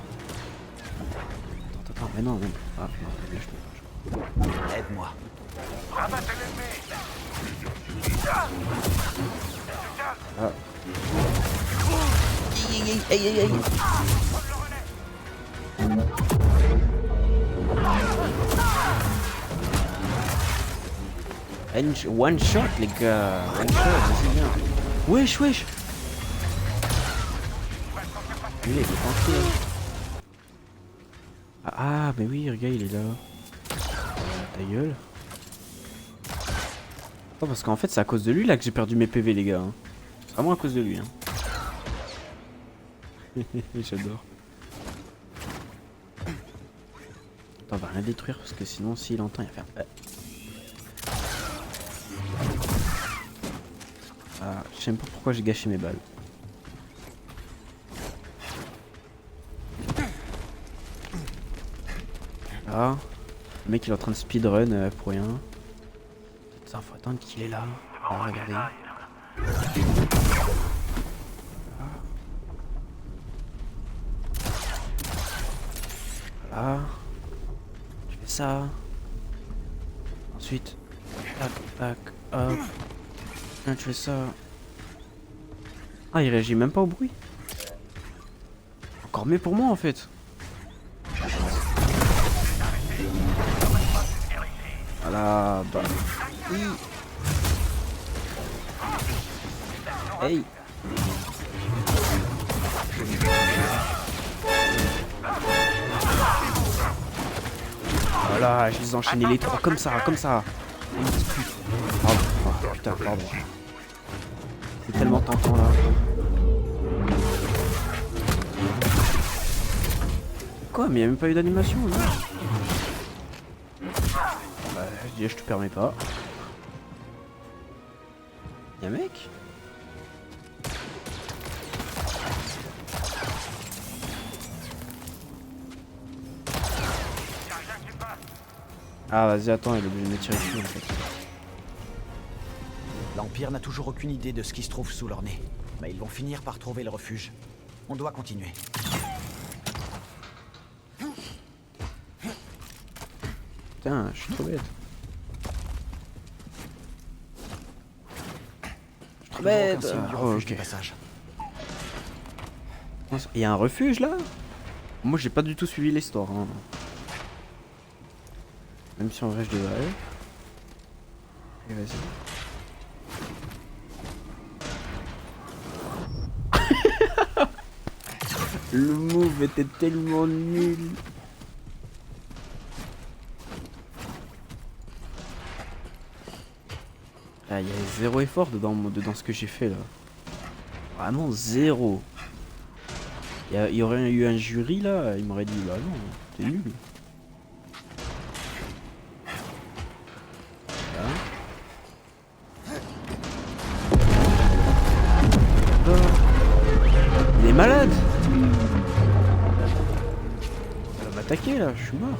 Attends, mais non, non. Ah, non, là, je peux pas. Aide-moi. Rabattez l'ennemi. Ah. Aïe. One shot les gars. One shot, c'est bien. Wesh. Il est tranquille. Ah, mais oui, regarde, il est là. Ta gueule. Oh, parce qu'en fait, c'est à cause de lui là que j'ai perdu mes PV, les gars. Hein. C'est vraiment à cause de lui. Hein. J'adore. Attends, on va rien détruire parce que sinon, s'il entend, il va faire. Ah, je sais même pas pourquoi j'ai gâché mes balles. Ah, le mec il est en train de speedrun pour rien. Putain, faut attendre qu'il est là. Ah, regardez. Voilà. Tu fais ça. Ensuite, tac, hop. Tu fais ça. Ah, il réagit même pas au bruit. Encore mieux pour moi en fait. Voilà, bah. Oui. Hey. Voilà, je les ai enchaînés les trois comme ça. Pardon, oh, putain, pardon. C'est tellement tentant là. Quoi, mais il n'y a même pas eu d'animation là. Bah, je te permets pas. Y'a un mec? Ah vas-y, attends, il est obligé de me tirer dessus en fait. L'Empire n'a toujours aucune idée de ce qui se trouve sous leur nez. Mais ils vont finir par trouver le refuge. On doit continuer. Putain, je suis trop bête. Bête. Oh, ok. Il y a un refuge là? Moi j'ai pas du tout suivi l'histoire. Hein. Même si en vrai je devrais. Et vas-y. Le move était tellement nul. Ah, il y a zéro effort dedans ce que j'ai fait là. Vraiment zéro. Il y aurait eu un jury là, il m'aurait dit bah non, t'es nul. Voilà. Il est malade. Il va m'attaquer là, je suis mort.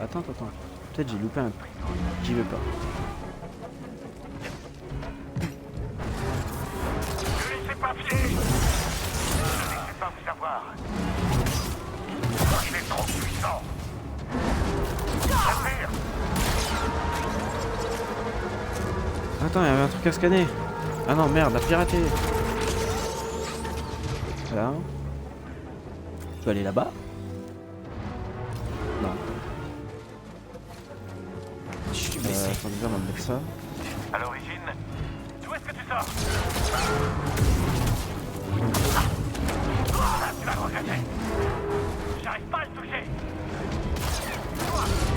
Attends. Peut-être j'ai loupé un truc. J'y vais pas. Ne laissez pas filer. Ne laissez pas vous savoir. Il est trop puissant. Attends, il y avait un truc à scanner. Ah non, merde, la piraté. Voilà. Je peux aller là-bas? Non. Attends, déjà, on va mettre ça. À l'origine, d'où est-ce que tu sors? Tu vas le regretter. J'arrive pas à le toucher.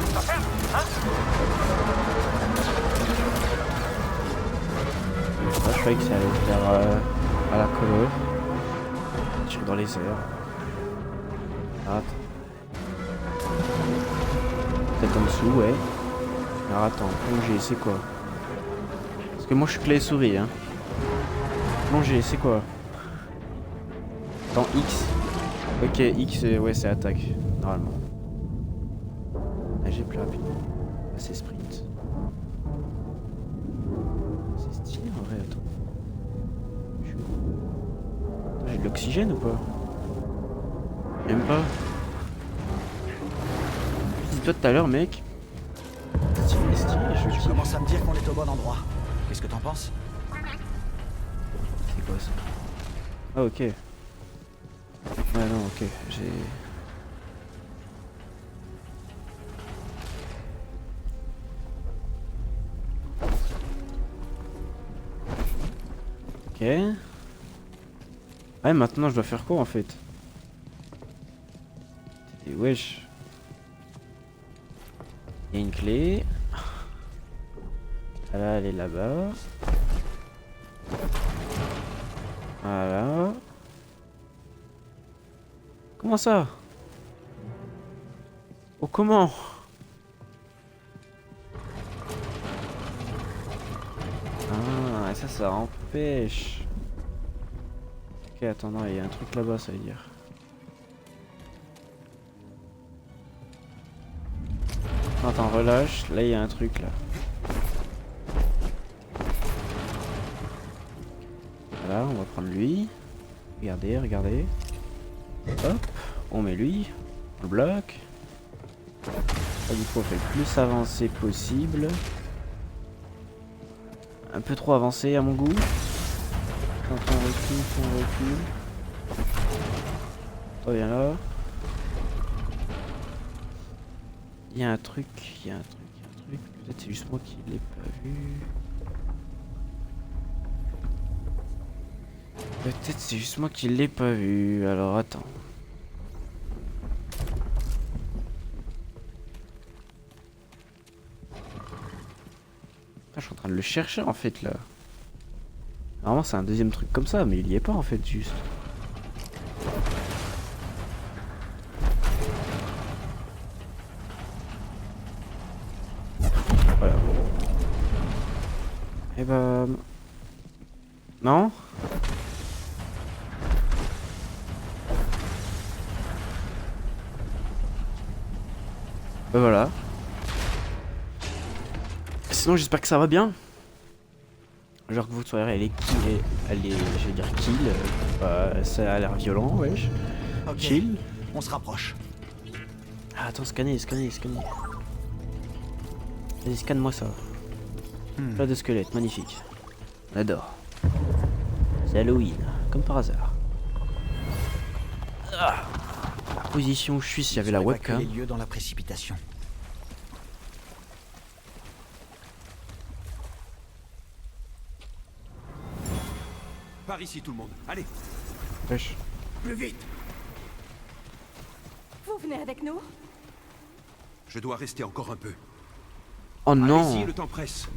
Tu vas faire, hein? Je croyais que ça allait faire à la colère. Tirer dans les airs. Attends. Peut-être en dessous, ouais. Alors attends, plonger, c'est quoi? Parce que moi je suis clé et souris, hein. Plonger, c'est quoi? Dans X. Ok, X, ouais, c'est attaque, normalement. Agir plus rapidement. Ah, c'est sprint. C'est stylé en vrai, attends. J'ai de l'oxygène ou pas? Même pas. Dis-toi tout à l'heure, mec. Stylé, Je kiffe. commence à me dire qu'on est au bon endroit. Qu'est-ce que t'en penses? C'est quoi ça? Ah, ok. Ouais, non, ok. J'ai. Ok. Ouais, maintenant je dois faire quoi en fait? Et wesh. Il y a une clé. Voilà, elle est là-bas. Voilà. Comment ça? Oh, comment? Ah, ça empêche. Ok, attends, non, il y a un truc là-bas, ça veut dire. Attends, relâche. Là, il y a un truc là. Voilà, on va prendre lui. Regardez, regardez. Hop, on met lui. On le bloque. Là, du coup, on fait le plus avancé possible. Un peu trop avancé à mon goût. Quand on recule. Toi, viens là. Il y a un truc, Peut-être c'est juste moi qui l'ai pas vu. Peut-être c'est juste moi qui l'ai pas vu. Alors attends. Ah, je suis en train de le chercher en fait là. Normalement c'est un deuxième truc comme ça, mais il y est pas en fait juste. Voilà. Et bah... Non? Voilà. Sinon j'espère que ça va bien. Genre que votre soirée elle est je vais dire kill. Ça a l'air violent, wesh. Ok, Chill. on se rapproche. Ah, attends, scanner. Vas-y, scanne-moi ça. Plat de squelette, magnifique. On adore. C'est Halloween, comme par hasard. Ah. La position où je suis, s'il y avait la Sur évacuer webcam. les lieux dans la précipitation. Par ici tout le monde. Allez, Wesh. plus vite. Vous venez avec nous? Je dois rester encore un peu. Oh non. Allez-y, le temps presse.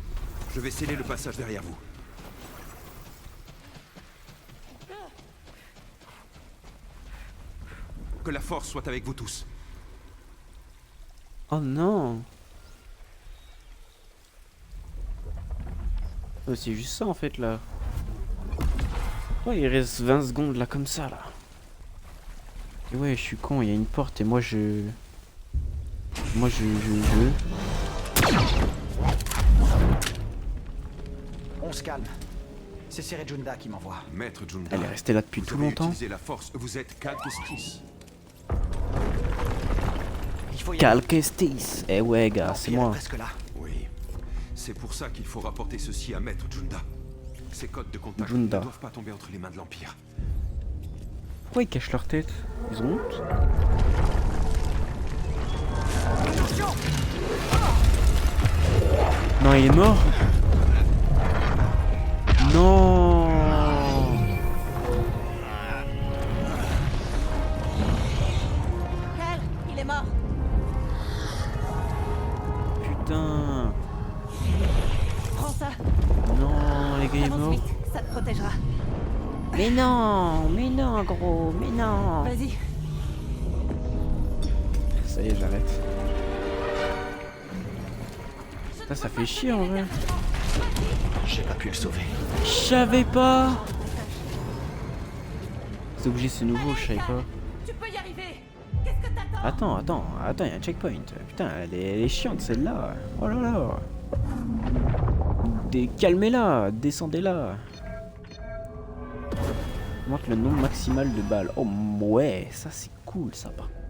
Je vais sceller le passage derrière vous. Que la force soit avec vous tous. Oh non. Oh, c'est juste ça en fait là. Oh, il reste 20 secondes là comme ça là. Et ouais, je suis con, il y a une porte et moi je... On se calme. C'est Serejunda qui m'envoie. Maître Junda. Elle est restée là depuis vous tout avez longtemps. utilisé la force. Vous êtes Calquestis. Il faut y aller. Calquestis. Eh ouais gars, c'est L'Empire est moi. presque là. Oui. C'est pour ça qu'il faut rapporter ceci à Maître Junda. Ces codes de contact Junda. ne doivent pas tomber entre les mains de l'Empire. Pourquoi ils cachent leur tête? Ils ont honte? Non, il est mort? Non. Cal, il est mort. Putain. Prends ça. Non, les gars, il est Avance mort. vite, ça te protégera. Mais non, gros, mais non. Vas-y. Ça y est, j'arrête. Ça fait chier en vrai. J'ai pas pu le sauver. Je savais pas. c'était obligé, c'est nouveau, je savais pas. Tu peux y arriver. Qu'est-ce que t'attends? Attends, il y a un checkpoint. Putain, elle est chiante celle-là. Oh là là. Calmez-la, descendez-la. Montre le nombre maximal de balles. Oh ouais, ça c'est cool ça par contre.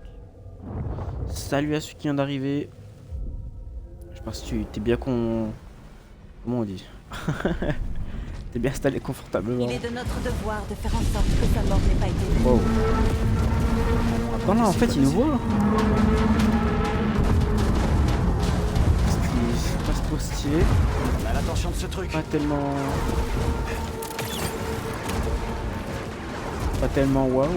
Salut à celui qui vient d'arriver. Je pense que tu t'es bien Comment on dit? T'es bien installé confortablement. Il est de notre devoir de faire en sorte que sa mort n'ait pas été. Wow. Oh non, en fait il nous voit. C'est pas trop stylé. À l'attention de ce truc. Pas tellement waouh.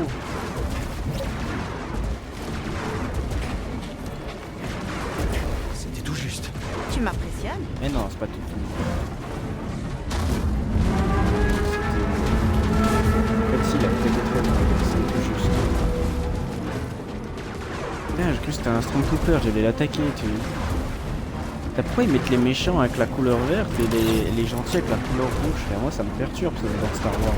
C'était tout juste. Tu m'impressionnes. Mais non, c'est pas tout. En fait, si, la tête est très bonne, c'est tout juste. Putain, j'ai cru que c'était un Stormtrooper, j'allais l'attaquer, tu vois. Pourquoi ils mettent les méchants avec la couleur verte et les gentils avec la couleur rouge? Et moi, ça me perturbe, ça, dans Star Wars.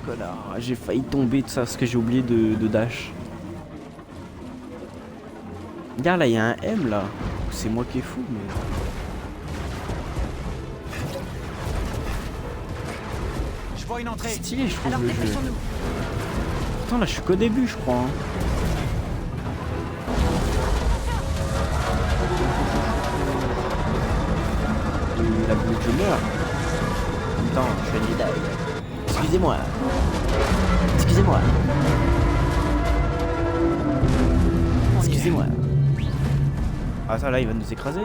Connard, j'ai failli tomber de ça parce que j'ai oublié de dash. Regarde là, il y a un M là. C'est moi qui est fou, mais. Je vois une entrée. Stylé, je trouve Alors le jeu. dépêchons-nous. Pourtant là, je suis qu'au début, je crois. Hein. Il a voulu que je meure. En même temps, je suis un Jedi. Excusez-moi. Excusez-moi. Ah ça là, il va nous écraser.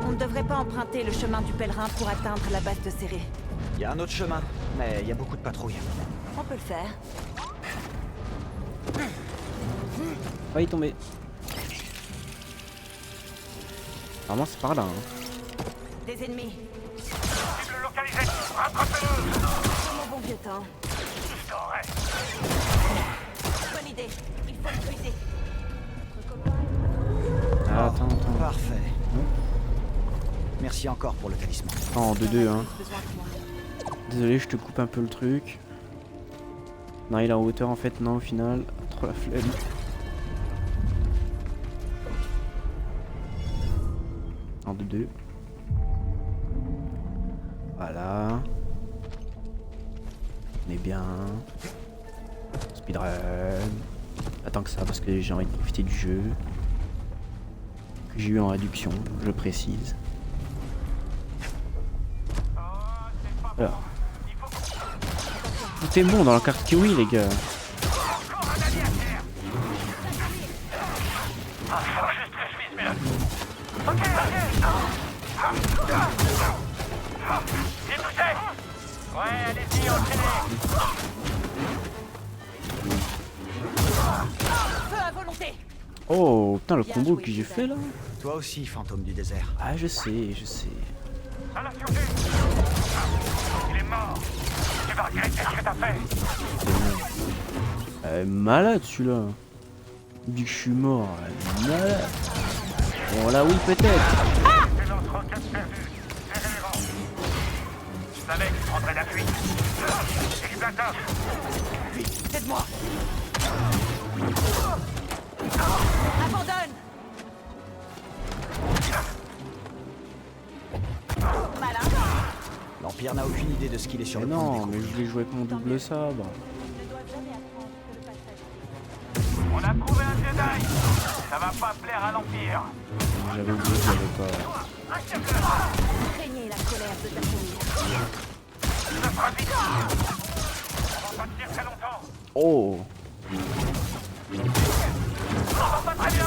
On ne devrait pas emprunter le chemin du pèlerin pour atteindre la base de Céré. Il y a un autre chemin, mais il y a beaucoup de patrouilles. On peut le faire. Failli tomber. Normalement c'est par là. Hein. Des ennemis. Cible localisée. Rattrapez-le. Sur mon bon vieux temps. Correct. Bonne idée. Il faut le briser. Ah, attends. Parfait. Merci encore pour le talisman. En 2-2 hein. Besoin de moi. Désolé, je te coupe un peu le truc. Non, il est en hauteur en fait, non au final. Trop la flemme. En 2-2. Voilà. On est bien. Speedrun. Attends que ça parce que j'ai envie de profiter du jeu. Que j'ai eu en réduction, je précise. Alors. Tout est bon dans la carte Kiwi les gars. J'ai touché. Ouais, allez-y, enchaînez. Feu à volonté. Oh putain le combo que j'ai fait là. Toi aussi, fantôme du désert. Ah je sais. Ça l'a surgé. Il est mort. Tu vas regretter ce que t'as fait. Malade celui-là. Il dit que je suis mort. Malade. Bon là oui peut-être. C'est notre roquette perdue. Serrez les rangs. Je savais que tu prendrais la fuite. Équipe d'attaque. Vite, aide-moi. Abandonne. Malin. L'Empire n'a aucune idée de ce qu'il est sur Mais le point de non, découvrir. mais je voulais jouer avec mon double sabre. Ne doit jamais apprendre que le passage. On a trouvé un Jedi. Ça va pas plaire à l'Empire. J'avais oublié que j'avais pas. Craignez la colère de ta famille. Ça sera vite. On va pas tenir très longtemps. Oh. On va pas très bien.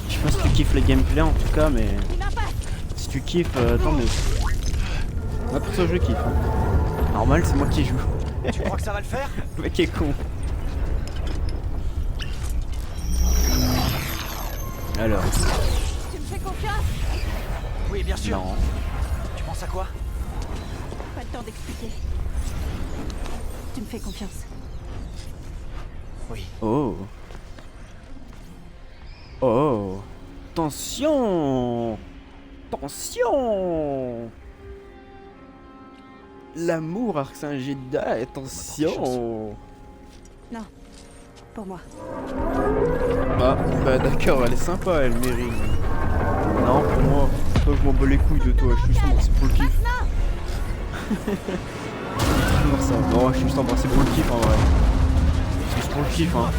Je sais pas si tu kiffes le gameplay en tout cas, mais Une impasse. si tu kiffes, tant mieux. Moi pour ça je kiffe. Hein. Normal, c'est moi qui joue. Tu crois que ça va le faire? Le mec est con. Alors. Tu me fais confiance? Oui, bien sûr. Non. Tu penses à quoi? Pas le temps d'expliquer. Tu me fais confiance. Oui. Oh. Oh. Attention. Attention. L'amour Arc Saint-Jedi, attention. Non. Pour moi. Bah d'accord, elle est sympa, elle, Mérine. Non, pour moi, toi je m'en bats les couilles de toi, je suis juste embrassé pour le kiff. Toujours ça, non, je suis juste embrassé pour le kiff en vrai. C'est juste pour le kiff, hein.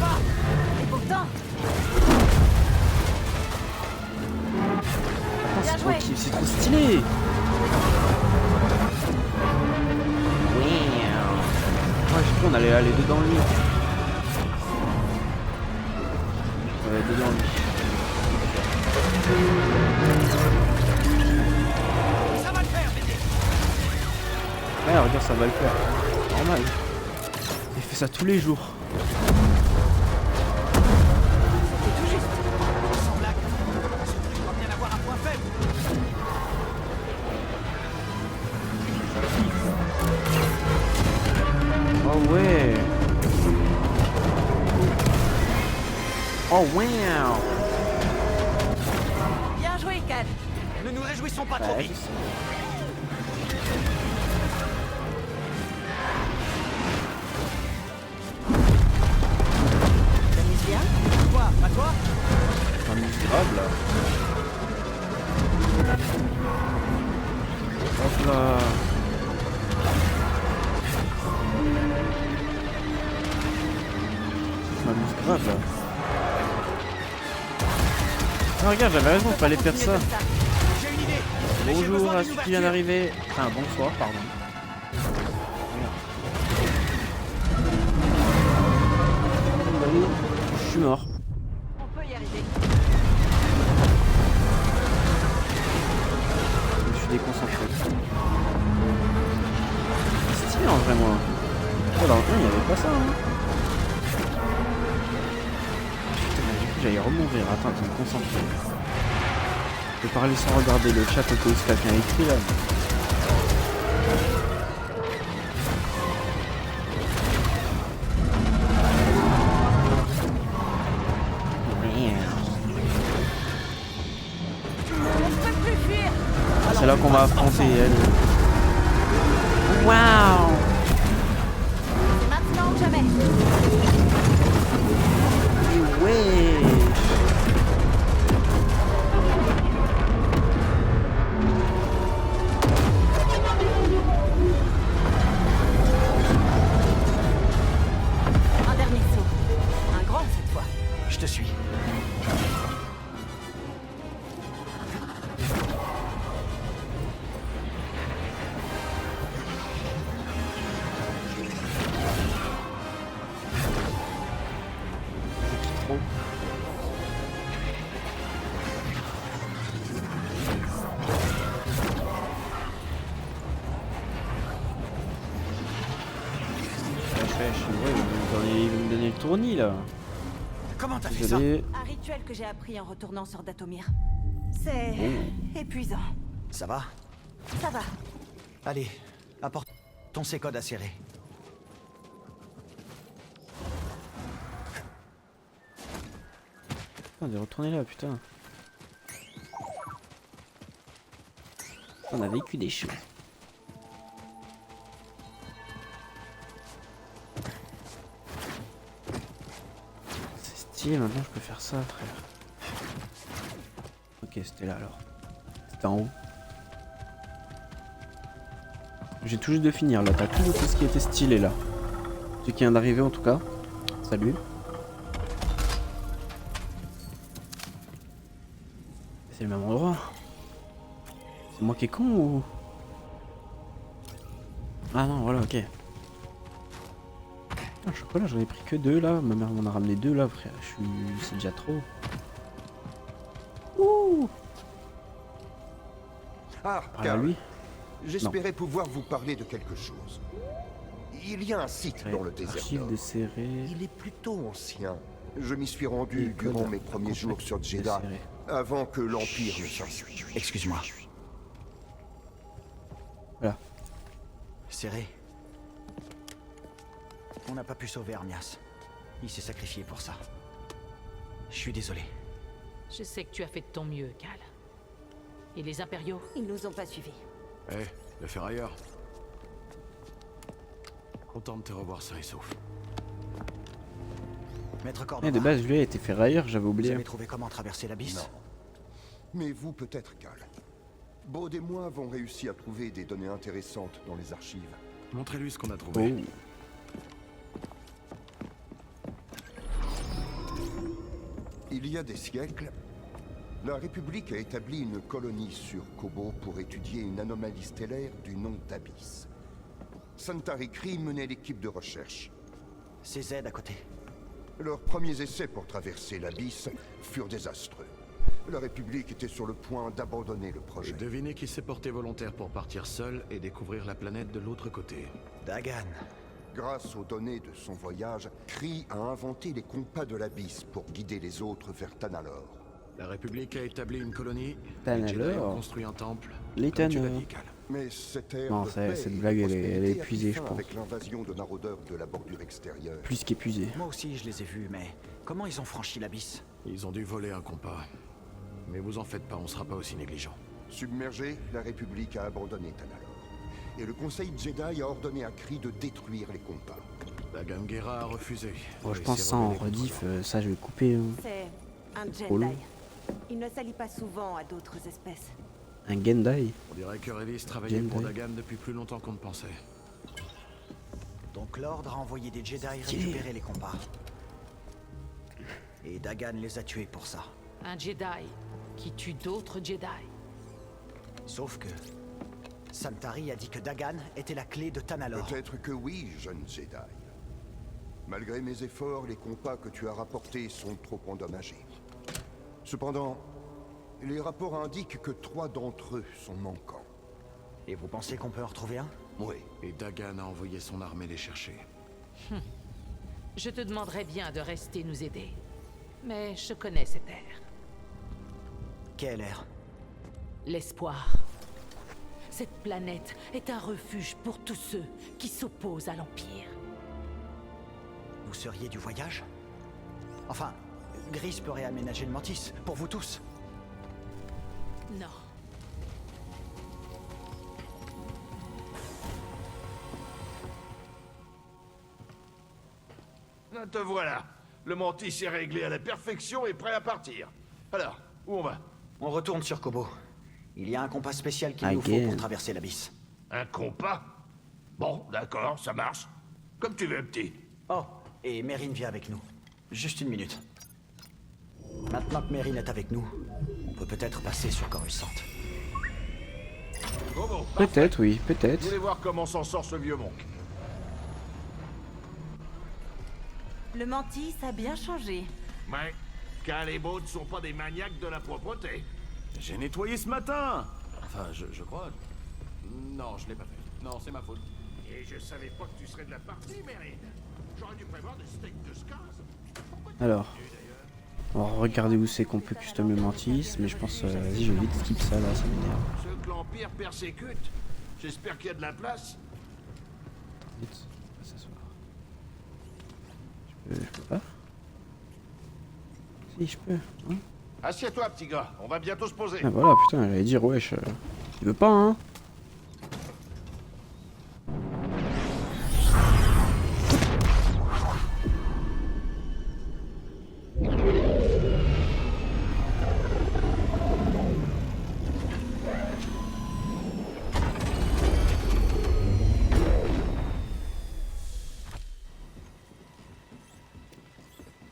Et pourtant, Attends, c'est trop kiff, c'est trop stylé. Ouais, j'ai cru on allait aller dedans lui. On va aller dedans lui. Ça va le faire, bébé. Ouais, regarde, ça va le faire. Normal. Il fait ça tous les jours. C'était tout juste. Sans blague. Surtout, il doit bien avoir un point faible. Oh ouais. Oh wow. bien joué, Cal. Ne nous réjouissons pas trop Ouais, vite. je sais. T'amuses bien? Toi, pas toi? C'est un misérable là. Hop là. Je m'amuse grave là. Ah regarde, j'avais raison, fallait faire ça. J'ai une idée. J'ai Bonjour besoin à d'une celui qui vient ouverture. d'arriver. Enfin bonsoir, pardon. Je suis mort. On peut y arriver. Je me suis déconcentré. C'est stylé en vrai moi. Oh, dans le 1 il n'y avait pas ça hein. Putain j'ai cru que j'allais remourir. Attends, je vais me concentrer. Je vais parler sans regarder le chat au cas où c'est quelqu'un écrit là. On peut plus fuir. C'est là qu'on va affronter elle. Waouh. C'est maintenant ou jamais. Ouais. Un dernier saut. Un grand cette fois. Je te suis. Trop. Ouais, il veut me donner le tournis là. Comment t'as fait ça? Désolé. Un rituel que j'ai appris en retournant sur Datomir. C'est épuisant. Ça va? Ça va. Allez, apporte ton C-code à serrer. On est retourné là, putain. On a vécu des choses. C'est stylé, maintenant je peux faire ça, frère. Ok, c'était là alors. C'était en haut. J'ai tout juste de finir là, t'as tout ce qui était stylé là. Ce qui vient d'arriver en tout cas. Salut. C'est le même endroit. C'est moi qui est con ou... Ah non, voilà, ok. Ah, chocolat, j'en ai pris que 2 là. Ma mère m'en a ramené 2 là, frère. C'est déjà trop. Ouh. Ah, Par là, Carl, lui. j'espérais pouvoir vous parler de quelque chose. Il y a un site dans le désert Archive d'or. desserrées. Il est plutôt ancien. Je m'y suis rendu Les codes durant mes premiers jours complexes sur Jeddah, desserrés. avant que l'Empire ne s'ensuit. Excuse-moi. Voilà. Serré. On n'a pas pu sauver Armias. Il s'est sacrifié pour ça. Je suis désolé. Je sais que tu as fait de ton mieux, Cal. Et les impériaux? Ils nous ont pas suivis. Eh, le ferrailleur. Content de te revoir sain et sauf. Maître Mais Cordova, de base, lui a été ferrailleur, j'avais vous oublié. avez trouvé comment traverser l'abysse? Non. Mais vous, peut-être, Cal. Baud et moi avons réussi à trouver des données intéressantes dans les archives. Montrez-lui ce qu'on a trouvé. Oh. Il y a des siècles, la République a établi une colonie sur Kobo pour étudier une anomalie stellaire du nom d'Abyss. Santari Khri menait l'équipe de recherche. C'est Z à côté. Leurs premiers essais pour traverser l'Abysse furent désastreux. La République était sur le point d'abandonner le projet. Devinez qui s'est porté volontaire pour partir seul et découvrir la planète de l'autre côté. Dagan. Grâce aux données de son voyage, Khri a inventé les compas de l'Abysse pour guider les autres vers Tanalor. La République a établi une colonie, Tanalor. les Jedi ont construit un temple. Les comme tu l'as Tanalor. dit, Cal. Mais cette ère Non, de ça- paix cette et de blague, elle est prospérité a pris épuisée, je fin pense. avec l'invasion de maraudeurs de la bordure extérieure. Plus qu'épuisé. Moi aussi, je les ai vus, mais comment ils ont franchi l'abysse? Ils ont dû voler un compas. Mais vous en faites pas, on sera pas aussi négligent. Submergée, la République a abandonné Tanalor. Et le Conseil Jedi a ordonné à Khri de détruire les compas. La Gamgera a refusé. Bon, je Et pense s'est ça en rebellée contre rediff, l'ordre. ça je vais couper. Hein. C'est un Cool. Jedi. Il ne s'allie pas souvent à d'autres espèces. Un Gendai. On dirait que Revis travaillait pour Jedi. Dagan depuis plus longtemps qu'on ne pensait. Donc l'Ordre a envoyé des Jedi Stylé. récupérer les compas. Et Dagan les a tués pour ça. Un Jedi qui tue d'autres Jedi. Sauf que... Santari a dit que Dagan était la clé de Tanalor. Peut-être que oui, jeune Jedi. Malgré mes efforts, les compas que tu as rapportés sont trop endommagés. Cependant, les rapports indiquent que 3 d'entre eux sont manquants. Et vous pensez qu'on peut en retrouver un? Oui. Et Dagan a envoyé son armée les chercher. Je te demanderais bien de rester nous aider. Mais je connais cette ère. Quelle ère? L'espoir. Cette planète est un refuge pour tous ceux qui s'opposent à l'Empire. Vous seriez du voyage? Enfin, Gris pourrait aménager le Mantis, pour vous tous. Non. Te voilà. Le Mantis est réglé à la perfection et prêt à partir. Alors, où on va? On retourne sur Kobo. Il y a un compas spécial qu'il nous faut Again. pour traverser l'abysse. Un compas? Bon, d'accord, ça marche. Comme tu veux, petit. Oh, et Mérine vient avec nous. Juste une minute. Maintenant que Mérine est avec nous, on peut peut-être passer sur Coruscant. Bon, Peut-être, oui, Je peut-être. voulais voir comment s'en sort ce vieux monk. Le Mantis a bien changé. Ouais, car les Bauds ne sont pas des maniaques de la propreté. J'ai nettoyé ce matin. Enfin, je crois. Non, je l'ai pas fait. Non, c'est ma faute. Et je savais pas que tu serais de la partie, Mérine. J'aurais dû prévoir des steaks de scaz. Alors, on va regarder où c'est qu'on peut custom le Mantis, mais je pense, vas-y, je vais vite skip ça là, ça m'énerve. Ceux que l'Empire persécute. J'espère qu'il y a de la place. Vite, on va s'asseoir. Je peux pas? Si, je peux. Hein. Assieds-toi, petit gars. On va bientôt se poser. Ah voilà, putain, j'allais dire, wesh. Tu veux pas, hein?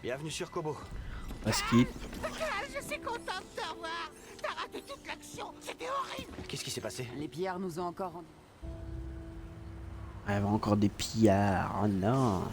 Bienvenue sur Kobo. Pas skip. Je suis contente de te revoir. T'as raté toute l'action. C'était horrible. Qu'est-ce qui s'est passé? Les pillards nous ont encore... Ah, il y avait encore des pillards, oh non.